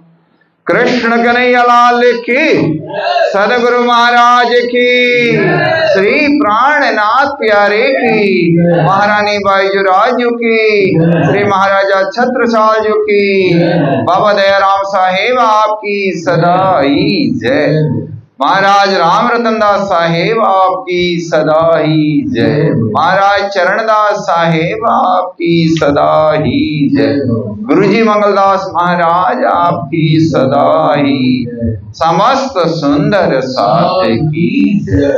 Speaker 2: कृष्ण कन्हैया लाल की, सदगुरु महाराज की, श्री प्राणनाथ प्यारे की, महारानी बाईजूराजू की, श्री महाराजा छत्रसाल की, बाबा दयाराम साहेब आपकी सदा ही जय। महाराज राम रतन दास साहेब आपकी सदा ही जय। महाराज चरणदास साहेब आपकी सदा ही जय। गुरुजी मंगलदास महाराज आपकी सदा ही, समस्त सुंदर साथ की जय।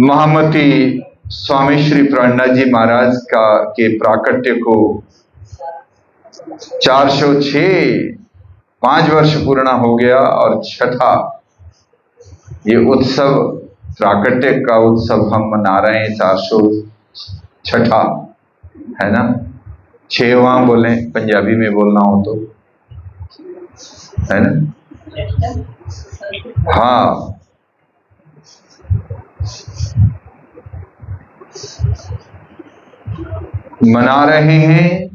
Speaker 2: महामती स्वामी श्री प्राणनाथ जी महाराज का के प्राकट्य को 406 5 वर्ष पूर्ण हो गया और छठा ये उत्सव, प्राकट्य का उत्सव हम मना रहे हैं। 406 है ना, 6वां बोले पंजाबी में बोलना हो तो, है ना। हाँ, मना रहे हैं।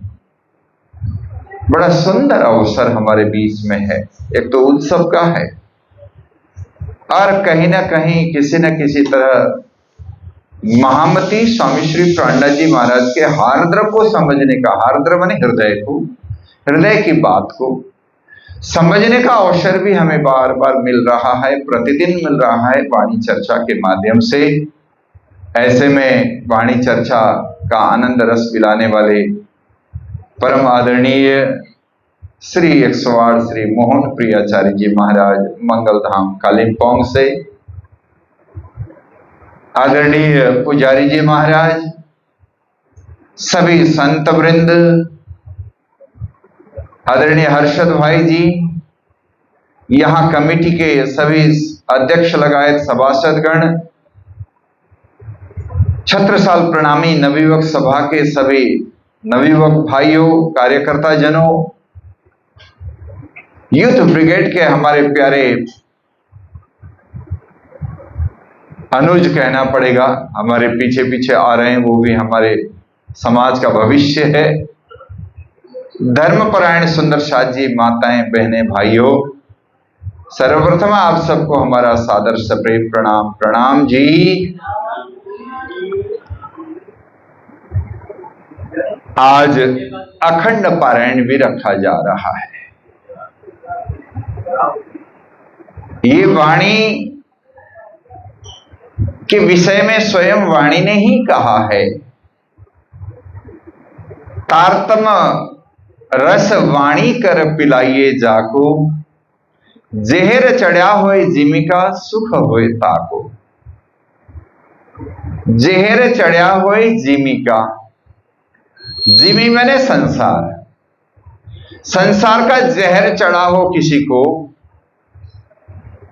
Speaker 2: बड़ा सुंदर अवसर हमारे बीच में है। एक तो उत्सव का है और कहीं ना कहीं किसी न किसी तरह महामती स्वामी श्री प्राणनाथ जी महाराज के हार्द्र को समझने का, हार्द्र माने हृदय को, हृदय की बात को समझने का अवसर भी हमें बार बार मिल रहा है, प्रतिदिन मिल रहा है वाणी चर्चा के माध्यम से। ऐसे में वाणी चर्चा का आनंद रस पिलाने वाले परम आदरणीय श्री 108 श्री मोहन प्रियाचार्य जी महाराज मंगल धाम कालिम्पोंग से, आदरणीय पुजारी जी महाराज, सभी संत वृंद, आदरणीय हर्षद भाई जी, यहाँ कमेटी के सभी अध्यक्ष लगायत सभासदगण, छत्रसाल प्रणामी नवयुवक सभा के सभी नवयुवक भाइयों, कार्यकर्ता जनों, यूथ ब्रिगेड के हमारे प्यारे अनुज कहना पड़ेगा, हमारे पीछे पीछे आ रहे हैं, वो भी हमारे समाज का भविष्य है। धर्मपरायण सुंदर साथ जी, माताएं, बहनें, भाइयों, सर्वप्रथम आप सबको हमारा सादर सप्रेम प्रणाम। प्रणाम जी। आज अखंड पारायण भी रखा जा रहा है। ये वाणी के विषय में स्वयं वाणी ने ही कहा है, तारतम रस वाणी कर पिलाइए जाको, जहर चढ़ा होए जिमिका सुख होए ताको। जहर चढ़ा होए जिमिका, जिमी मैंने संसार, संसार का जहर चढ़ा हो किसी को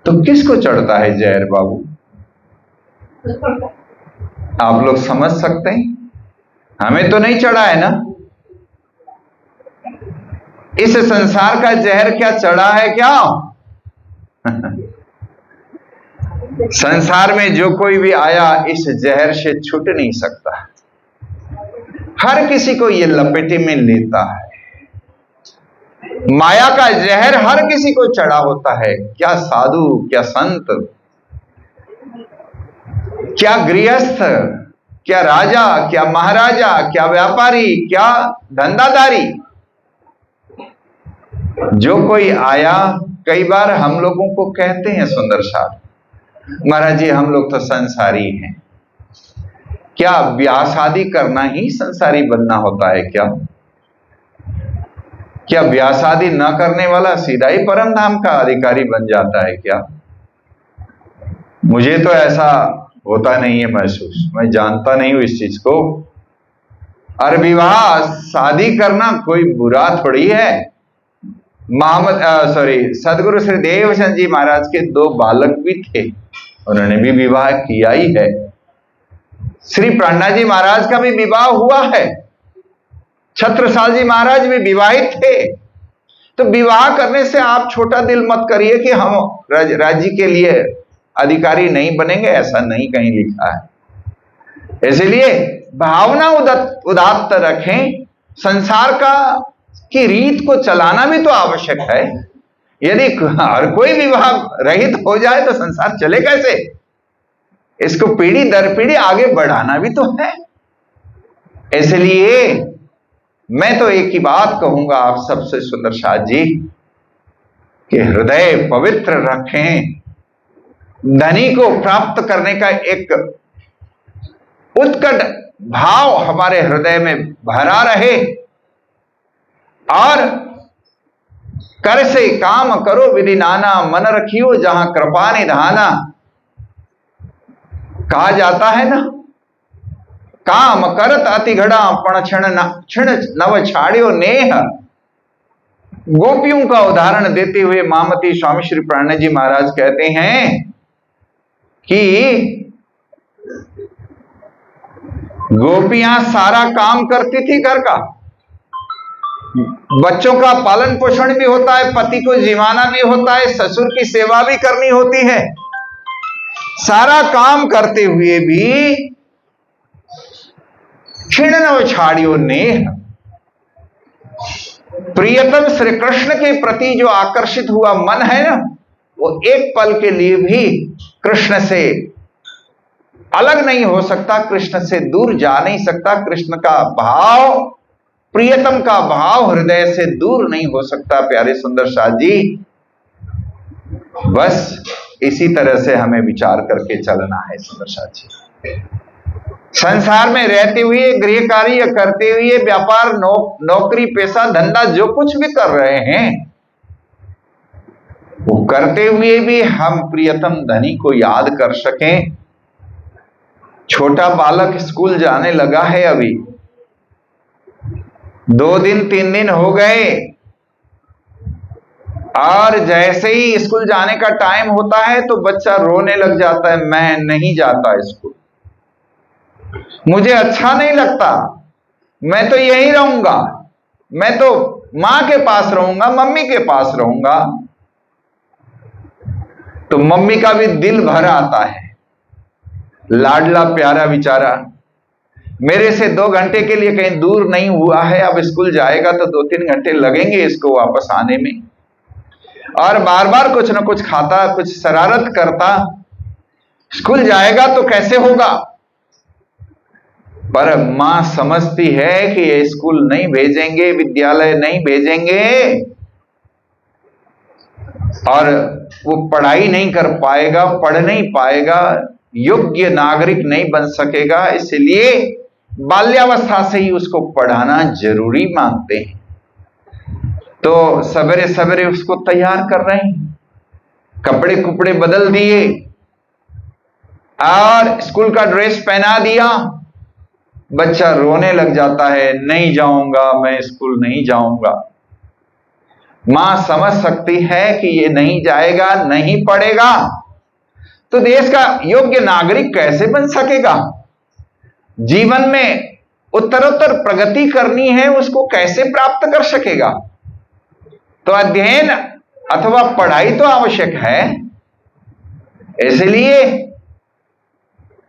Speaker 2: तो किसको चढ़ता है जहर बाबू? आप लोग समझ सकते हैं, हमें तो नहीं चढ़ा है ना। इस संसार का जहर क्या चढ़ा है क्या? संसार में जो कोई भी आया इस जहर से छूट नहीं सकता, हर किसी को ये लपेटे में लेता है। माया का जहर हर किसी को चढ़ा होता है। क्या साधु, क्या संत, क्या गृहस्थ, क्या राजा, क्या महाराजा, क्या व्यापारी, क्या धंधादारी, जो कोई आया, कई बार हम लोगों को कहते हैं सुंदर साहब, महाराज जी हम लोग तो संसारी हैं। क्या ब्याह शादी करना ही संसारी बनना होता है क्या? क्या ब्याह शादी न करने वाला सीधा ही परम धाम का अधिकारी बन जाता है क्या? मुझे तो ऐसा होता नहीं है महसूस, मैं जानता नहीं हूं इस चीज को। और विवाह शादी करना कोई बुरा थोड़ी है। सदगुरु श्री देवचंद जी महाराज के 2 बालक भी थे, उन्होंने भी विवाह किया ही है। श्री प्राणा जी महाराज का भी विवाह हुआ है, छत्रसाल जी महाराज भी विवाहित थे। तो विवाह करने से आप छोटा दिल मत करिए कि हम राज्य के लिए अधिकारी नहीं बनेंगे, ऐसा नहीं कहीं लिखा है। इसलिए भावना उदात्त रखें। संसार की रीत को चलाना भी तो आवश्यक है। यदि हर कोई विवाह रहित हो जाए तो संसार चले कैसे? इसको पीढ़ी दर पीढ़ी आगे बढ़ाना भी तो है। इसलिए मैं तो एक ही बात कहूंगा आप सबसे सुंदर शाह जी, कि हृदय पवित्र रखें। धनी को प्राप्त करने का एक उत्कट भाव हमारे हृदय में भरा रहे, और कर से काम करो विधि नाना, मन रखियो जहां कृपा निधाना। कहा जाता है ना, काम करत अति घड़ा पण क्षण नव छाड़ियो नेह। गोपियों का उदाहरण देते हुए मामती स्वामी श्री प्राणा जी महाराज कहते हैं कि गोपियां सारा काम करती थी घर का, बच्चों का पालन पोषण भी होता है, पति को जिमाना भी होता है, ससुर की सेवा भी करनी होती है। सारा काम करते हुए भी क्षीण नव छाड़ियो नेह, प्रियतम श्री कृष्ण के प्रति जो आकर्षित हुआ मन है ना, वो एक पल के लिए भी कृष्ण से अलग नहीं हो सकता, कृष्ण से दूर जा नहीं सकता। कृष्ण का भाव, प्रियतम का भाव हृदय से दूर नहीं हो सकता। प्यारे सुंदर शाह जी, बस इसी तरह से हमें विचार करके चलना है सुंदर शाह जी। संसार में रहते हुए, गृह कार्य करते हुए, व्यापार, नौकरी, पैसा, धंधा जो कुछ भी कर रहे हैं, वो करते हुए भी हम प्रियतम धनी को याद कर सकें। छोटा बालक स्कूल जाने लगा है, अभी 2 दिन 3 दिन हो गए, और जैसे ही स्कूल जाने का टाइम होता है तो बच्चा रोने लग जाता है, मैं नहीं जाता स्कूल, मुझे अच्छा नहीं लगता, मैं तो यहीं रहूंगा, मैं तो मां के पास रहूंगा, मम्मी के पास रहूंगा। तो मम्मी का भी दिल भर आता है, लाडला प्यारा बेचारा मेरे से 2 घंटे के लिए कहीं दूर नहीं हुआ है, अब स्कूल जाएगा तो 2-3 घंटे लगेंगे इसको वापस आने में, और बार बार कुछ ना कुछ खाता, कुछ शरारत करता। स्कूल जाएगा तो कैसे होगा? पर मां समझती है कि ये स्कूल नहीं भेजेंगे, विद्यालय नहीं भेजेंगे, और वो पढ़ाई नहीं कर पाएगा, पढ़ नहीं पाएगा, योग्य नागरिक नहीं बन सकेगा। इसलिए बाल्यावस्था से ही उसको पढ़ाना जरूरी मानते हैं। तो सवेरे सवेरे उसको तैयार कर रहे हैं, कपड़े कुपड़े बदल दिए और स्कूल का ड्रेस पहना दिया। बच्चा रोने लग जाता है, नहीं जाऊंगा, मैं स्कूल नहीं जाऊंगा। मां समझ सकती है कि ये नहीं जाएगा, नहीं पढ़ेगा तो देश का योग्य नागरिक कैसे बन सकेगा, जीवन में उत्तरोत्तर प्रगति करनी है, उसको कैसे प्राप्त कर सकेगा। तो अध्ययन अथवा पढ़ाई तो आवश्यक है। इसलिए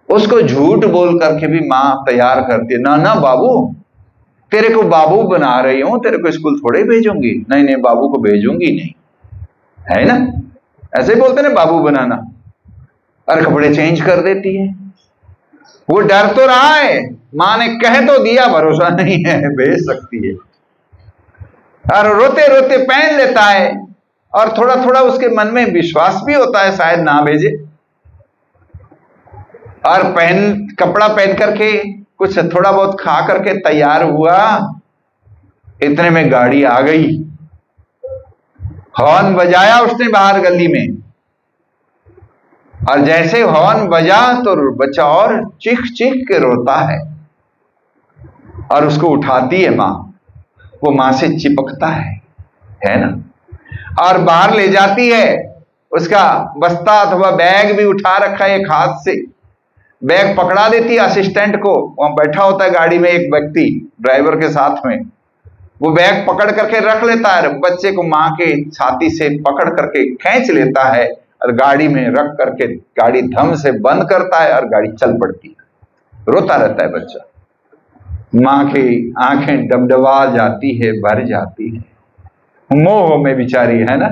Speaker 2: उसको झूठ बोल करके भी मां तैयार करती है, ना ना बाबू, तेरे को बाबू बना रही हूं, तेरे को स्कूल थोड़े भेजूंगी, नहीं नहीं बाबू को भेजूंगी नहीं, है ना, ऐसे बोलते ना बाबू बनाना, और कपड़े चेंज कर देती है। वो डर तो रहा है, मां ने कह तो दिया, भरोसा नहीं है भेज सकती है, और रोते रोते पहन लेता है, और थोड़ा थोड़ा उसके मन में विश्वास भी होता है शायद ना भेजे, और कपड़ा पहन करके कुछ थोड़ा बहुत खा करके तैयार हुआ, इतने में गाड़ी आ गई, हॉर्न बजाया उसने बाहर गली में, और जैसे हॉर्न बजा तो बच्चा और चीख चीख के रोता और उसको उठाती है मां, वो मां से चिपकता है ना, और बाहर ले जाती है, उसका बस्ता अथवा बैग भी उठा रखा है एक हाथ से, बैग पकड़ा देती है असिस्टेंट को, वहां बैठा होता है गाड़ी में एक व्यक्ति ड्राइवर के साथ में, वो बैग पकड़ करके रख लेता है, बच्चे को मां के छाती से पकड़ करके खींच लेता है, और गाड़ी में रख करके गाड़ी धम से बंद करता है, और गाड़ी चल पड़ती है, रोता रहता है बच्चा, मां की आंखें डबडबा जाती है, भर जाती है, मोह में बिचारी है ना,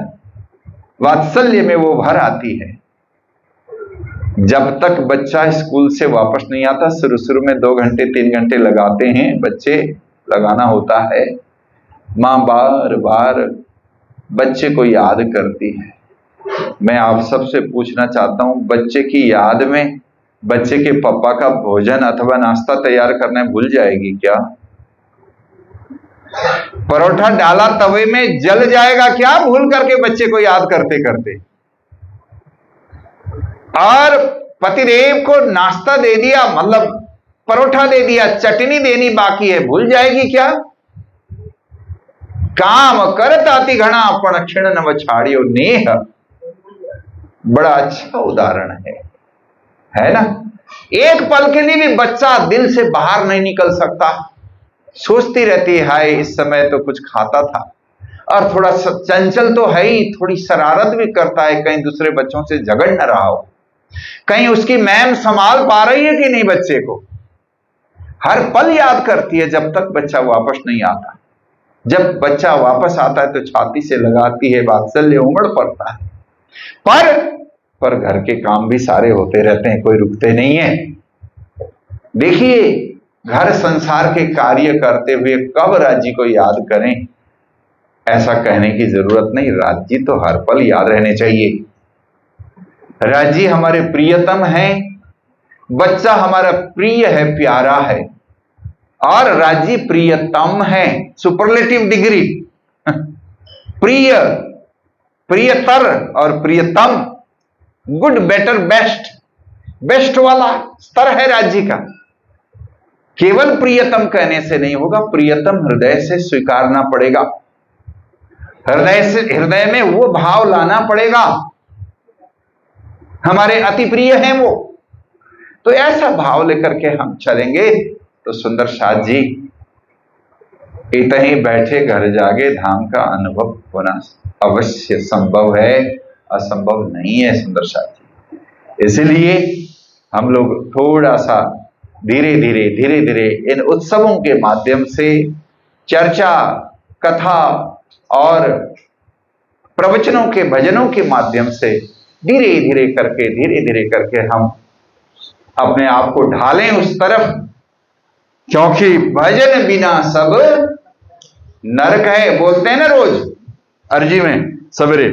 Speaker 2: वात्सल्य में वो भर आती है। जब तक बच्चा स्कूल से वापस नहीं आता, शुरू शुरू में 2 घंटे 3 घंटे लगाते हैं बच्चे, लगाना होता है, मां बार बार बच्चे को याद करती है। मैं आप सबसे पूछना चाहता हूं, बच्चे की याद में बच्चे के पापा का भोजन अथवा नाश्ता तैयार करना भूल जाएगी क्या? परोठा डाला तवे में जल जाएगा क्या भूल करके बच्चे को याद करते करते? और पतिदेव को नाश्ता दे दिया, मतलब परोठा दे दिया, चटनी देनी बाकी है, भूल जाएगी क्या? काम करताती घना पण क्षण न छाड़ियो नेह, बड़ा अच्छा उदाहरण है ना। एक पल के लिए भी बच्चा दिल से बाहर नहीं निकल सकता, सोचती रहती है हाय इस समय तो कुछ खाता था, और थोड़ा चंचल तो है ही, थोड़ी शरारत भी करता है, कहीं दूसरे बच्चों से झगड़ न रहा हो, कहीं उसकी मैम संभाल पा रही है कि नहीं बच्चे को, हर पल याद करती है जब तक बच्चा वापस नहीं आता। जब बच्चा वापस आता है तो छाती से लगाती है, वात्सल्य उमड़ पड़ता है, पर घर के काम भी सारे होते रहते हैं, कोई रुकते नहीं है। देखिए घर संसार के कार्य करते हुए कब राज्य को याद करें, ऐसा कहने की जरूरत नहीं, राज्य तो हर पल याद रहने चाहिए। राज्य हमारे प्रियतम है, बच्चा हमारा प्रिय है, प्यारा है, और राज्य प्रियतम है, सुपरलेटिव डिग्री, प्रिय, प्रियतर और प्रियतम, गुड बेटर बेस्ट, बेस्ट वाला स्तर है राज्य का। केवल प्रियतम कहने से नहीं होगा, प्रियतम हृदय से स्वीकारना पड़ेगा, हृदय में वो भाव लाना पड़ेगा, हमारे अति प्रिय हैं वो। तो ऐसा भाव लेकर के हम चलेंगे तो सुंदर साथ जी इतने बैठे घर जागे धाम का अनुभव होना अवश्य संभव है, असंभव नहीं है सुंदर साथ जी। इसलिए हम लोग थोड़ा सा धीरे धीरे इन उत्सवों के माध्यम से, चर्चा, कथा और प्रवचनों के, भजनों के माध्यम से धीरे धीरे करके हम अपने आप को ढालें उस तरफ, क्योंकि भजन बिना सब नरक है, बोलते हैं ना रोज अर्जी में सवेरे,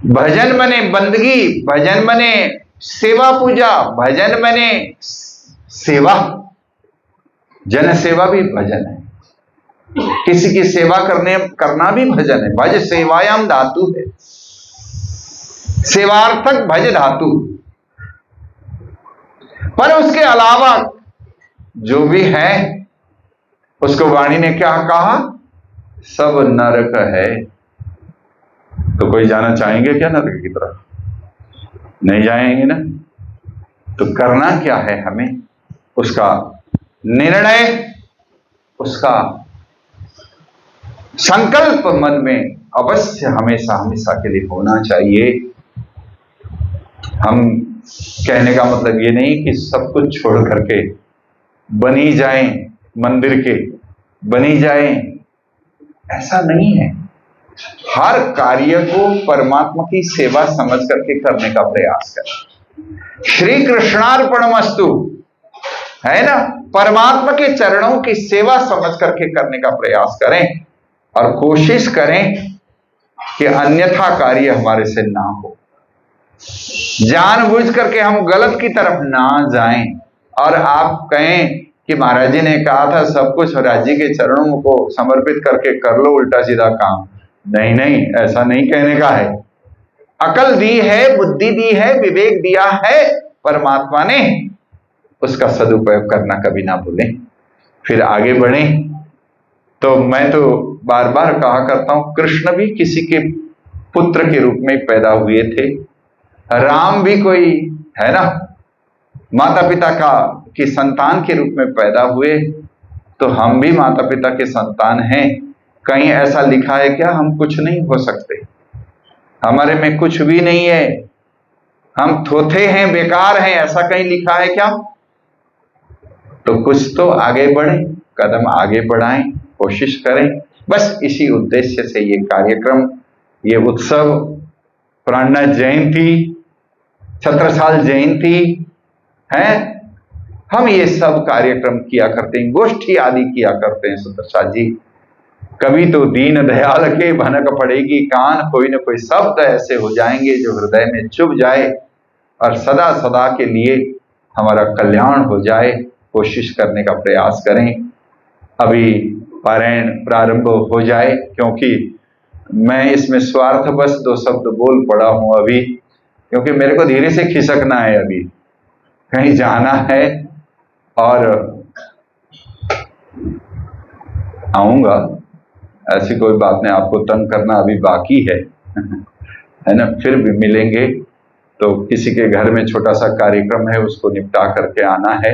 Speaker 2: भजन बने बंदगी, भजन बने सेवा पूजा, भजन बने सेवा, जन सेवा भी भजन है, किसी की सेवा करना भी भजन है। भज सेवायाम धातु है, सेवार्थक भज धातु। पर उसके अलावा जो भी है उसको वाणी ने क्या कहा, सब नरक है। तो कोई जाना चाहेंगे क्या नरक की तरफ? नहीं जाएंगे ना। तो करना क्या है हमें, उसका निर्णय, उसका संकल्प मन में अवश्य हमेशा हमेशा के लिए होना चाहिए। हम कहने का मतलब ये नहीं कि सब कुछ छोड़ करके बनी जाएं, मंदिर के बनी जाएं, ऐसा नहीं है। हर कार्य को परमात्मा की सेवा समझ करके करने का प्रयास करें। श्री कृष्णार्पणमस्तु, है ना। परमात्मा के चरणों की सेवा समझ करके करने का प्रयास करें और कोशिश करें कि अन्यथा कार्य हमारे से ना हो, जानबूझ करके हम गलत की तरफ ना जाएं। और आप कहें कि महाराज जी ने कहा था सब कुछ राज्य के चरणों को समर्पित करके कर लो उल्टा सीधा काम। नहीं नहीं, ऐसा नहीं कहने का है। अकल दी है, बुद्धि दी है, विवेक दिया है परमात्मा ने, उसका सदुपयोग करना कभी ना भूलें, फिर आगे बढ़ें। तो मैं तो बार बार कहा करता हूं, कृष्ण भी किसी के पुत्र के रूप में पैदा हुए थे, राम भी कोई, है ना, माता पिता की संतान के रूप में पैदा हुए, तो हम भी माता पिता के संतान हैं। कहीं ऐसा लिखा है क्या हम कुछ नहीं हो सकते? हमारे में कुछ भी नहीं है, हम थोथे हैं, बेकार हैं, ऐसा कहीं लिखा है क्या? तो कुछ तो आगे बढ़े, कदम आगे बढ़ाएं, कोशिश करें। बस इसी उद्देश्य से ये कार्यक्रम, ये उत्सव, प्राणनाथ जयंती, छत्रसाल जयंती है, हम ये सब कार्यक्रम किया करते हैं, गोष्ठी आदि किया करते हैं। सुप्रसाद जी, कभी तो दीन दयाल के भनक पड़ेगी कान, कोई न कोई शब्द ऐसे हो जाएंगे जो हृदय में चुभ जाए और सदा सदा के लिए हमारा कल्याण हो जाए। कोशिश करने का प्रयास करें। अभी पारायण प्रारंभ हो जाए, क्योंकि मैं इसमें स्वार्थवश 2 शब्द बोल पड़ा हूं अभी, क्योंकि मेरे को धीरे से खिसकना है, अभी कहीं जाना है और आऊंगा। ऐसी कोई बात नहीं, आपको तंग करना अभी बाकी है ना। फिर भी मिलेंगे तो किसी के घर में छोटा सा कार्यक्रम है, उसको निपटा करके आना है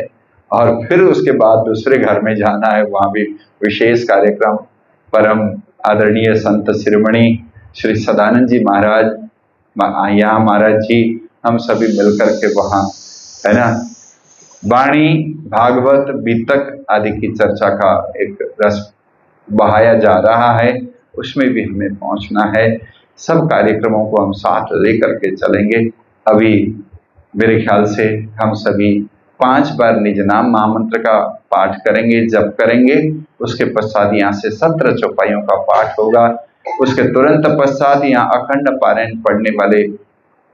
Speaker 2: और फिर उसके बाद दूसरे घर में जाना है, वहां भी विशेष कार्यक्रम। परम आदरणीय संत शिरोमणि श्री सदानंद जी महाराज, यहाँ महाराज जी, हम सभी मिलकर के वहां, है ना, वाणी भागवत बीतक आदि की चर्चा का एक रस बहाया जा रहा है, उसमें भी हमें पहुंचना है। सब कार्यक्रमों को हम साथ लेकर के चलेंगे। अभी मेरे ख्याल से हम सभी 5 बार निज नाम महामंत्र का पाठ करेंगे, जप करेंगे। उसके पश्चात यहाँ से 17 चौपाइयों का पाठ होगा। उसके तुरंत पश्चात यहाँ अखंड पारायण पढ़ने वाले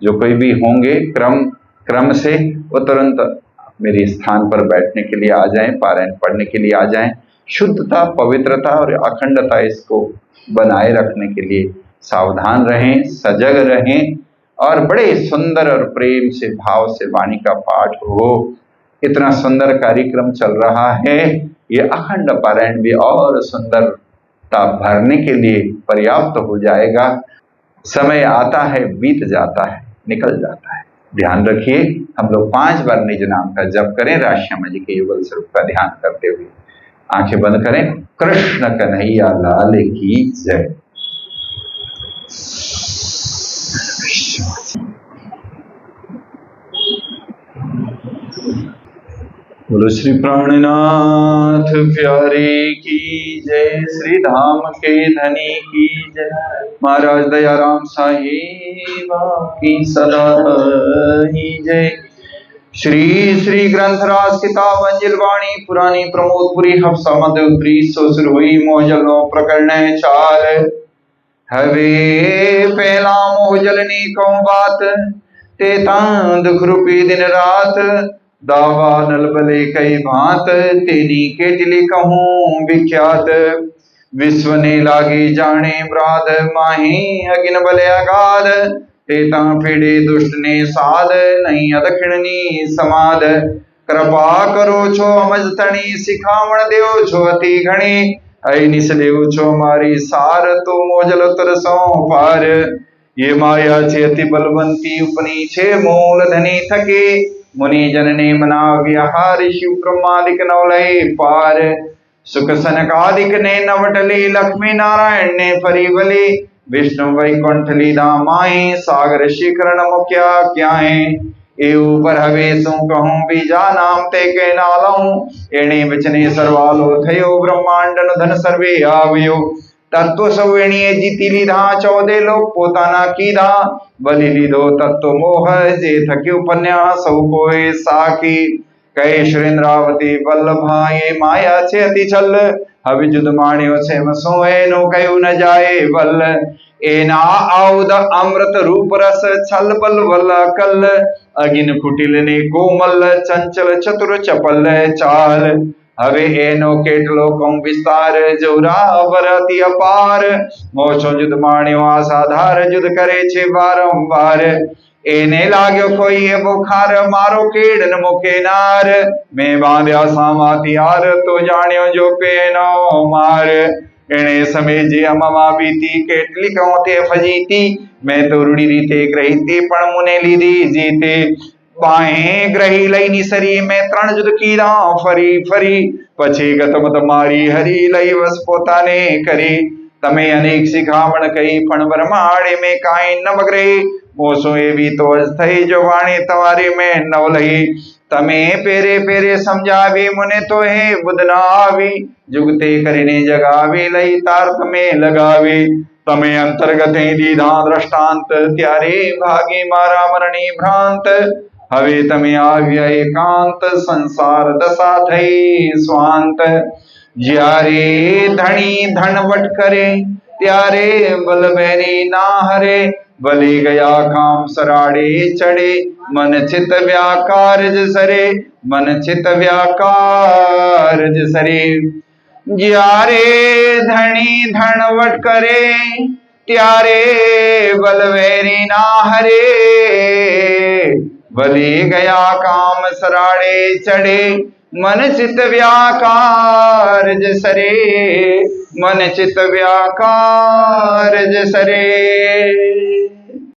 Speaker 2: जो कोई भी होंगे क्रम से, वो तुरंत मेरे स्थान पर बैठने के लिए आ जाएं, पारायण पढ़ने के लिए आ जाएं। शुद्धता, पवित्रता और अखंडता इसको बनाए रखने के लिए सावधान रहें, सजग रहें और बड़े सुंदर और प्रेम से, भाव से वाणी का पाठ हो। इतना सुंदर कार्यक्रम चल रहा है, ये अखंड पारायण भी और सुंदरता भरने के लिए पर्याप्त हो जाएगा। समय आता है, बीत जाता है, निकल जाता है। ध्यान रखिए, हम लोग 5 बार निज नाम का जप करें, राश्यामा जी के युगल स्वरूप का ध्यान करते हुए। आंखें बंद करें। कृष्ण कन्हैया लाल की जय। बोलो श्री प्राणनाथ प्यारे की जय, श्री धाम के धनी की जय, महाराज दयाराम साहिब की सदा ही जय। श्री श्री ग्रंथराज किताब अंजिल वाणी पुरानी प्रमोदपुरी हफ्सा मध्य उत्तरी ससुर हुई मोजलो प्रकरण 4 हवे पहला मोजलनी कौ बात ते दुख रूपी दिन रात दावा नलबले कई भांत तेनी केटली कहूं विख्यात विश्व ने लागे जाने ब्राद माही अगिन बले अगाध तेता फेड़े दुष्ट ने साध नहीं अदखिणनी समाध कृपा करो छो अमज तणी सिखावण देव छो अति घणी ऐ निस देव छो मारी सार तो मोजल तरसों पार ये माया छे अति बलवंती उपनी छे मूल धनी थके मुनि जन ने मना विहार शिव ब्रह्मादिक नवलय पार सुख सनकादिक ने नवटली लक्ष्मी नारायण ने परिवली विष्णु वैकुंठ लीला माए सागर शिखरण मुख्या क्या है ए ऊपर हवे सु कहूं बीजा नाम ते के नालऊं एणे बचने सर्वालो थयो ब्रह्मांड धन सर्वे आवयो તત્વ સૌ એણીએ જીતી લીધા 14 લોક પોતાના કીધા બલી લીધો તત્વ મોહ જે થક્યું પન્યા સૌ કોઈ સાખી કહે સુરેન્દ્રાવતી વલ્લભાએ માયા છે અતિ છલ હવે જુદ માણ્યો છે વસો એનું કયું ન જાય વલ્લ એના આઉદ અમૃત રૂપ રસ છલ બલ વલ્લ કલ અગિન કુટિલ ને કોમલ ચંચલ ચતુર ચપલ ચાલ હવે એનો કેટલો કમ વિસ્તાર જોરાવર અતિ અપાર મોછો જુદ માણ્યો આસાધાર જુદ કરે છે વારંવાર એને લાગ્યો કોઈ એ બુખાર મારો કેડ ન મૂકે નાર મેં બાંધ્યા સામાથી હાર તો જાણ્યો જો પેનો માર એણે સમેજે અમમાં બીતી કેટલી કહો તે ફજીતી મેં તો રૂડી રીતે ગ્રહીતી પણ મુને લીધી જીતે બાહે ગ્રહી લઈ નિસરી મેં 3 જુદ કીધા ફરી ફરી પછી ગતમ તમારી હરી લઈ વસ પોતાને કરી તમે અનેક શિખામણ કહી પણ બ્રહ્માડે મેં કાંઈ ન બગડે મોસો એવી તો જ થઈ જો વાણી તમારી મેં નવ લઈ તમે પેરે પેરે સમજાવી મને તો હે બુધ ના આવી જુગતે કરીને જગાવી લઈ તાર તમે લગાવી તમે અંતર્ગત દીધા દ્રષ્ટાંત ત્યારે ભાગી મારા મરણી ભ્રાંત હવે તમે આવ્યા એકાંત સંસાર દશા થઈ સ્વાંત જ્યારે ધણી ધનવટ કરે ત્યારે બલબેરી ના હરે ભલી ગયા કામ સરાડે ચડે મન ચિત વ્યાકાર જ સરે મન ચિત વ્યાકાર જ સરે જ્યારે ધણી ધનવટ કરે ત્યારે બલવેરી ના હરે ભલી ગયા કામ સરાડે ચડે મન ચિત વ્યાકાર જ સરે મન ચિત વ્યાકાર જ સરે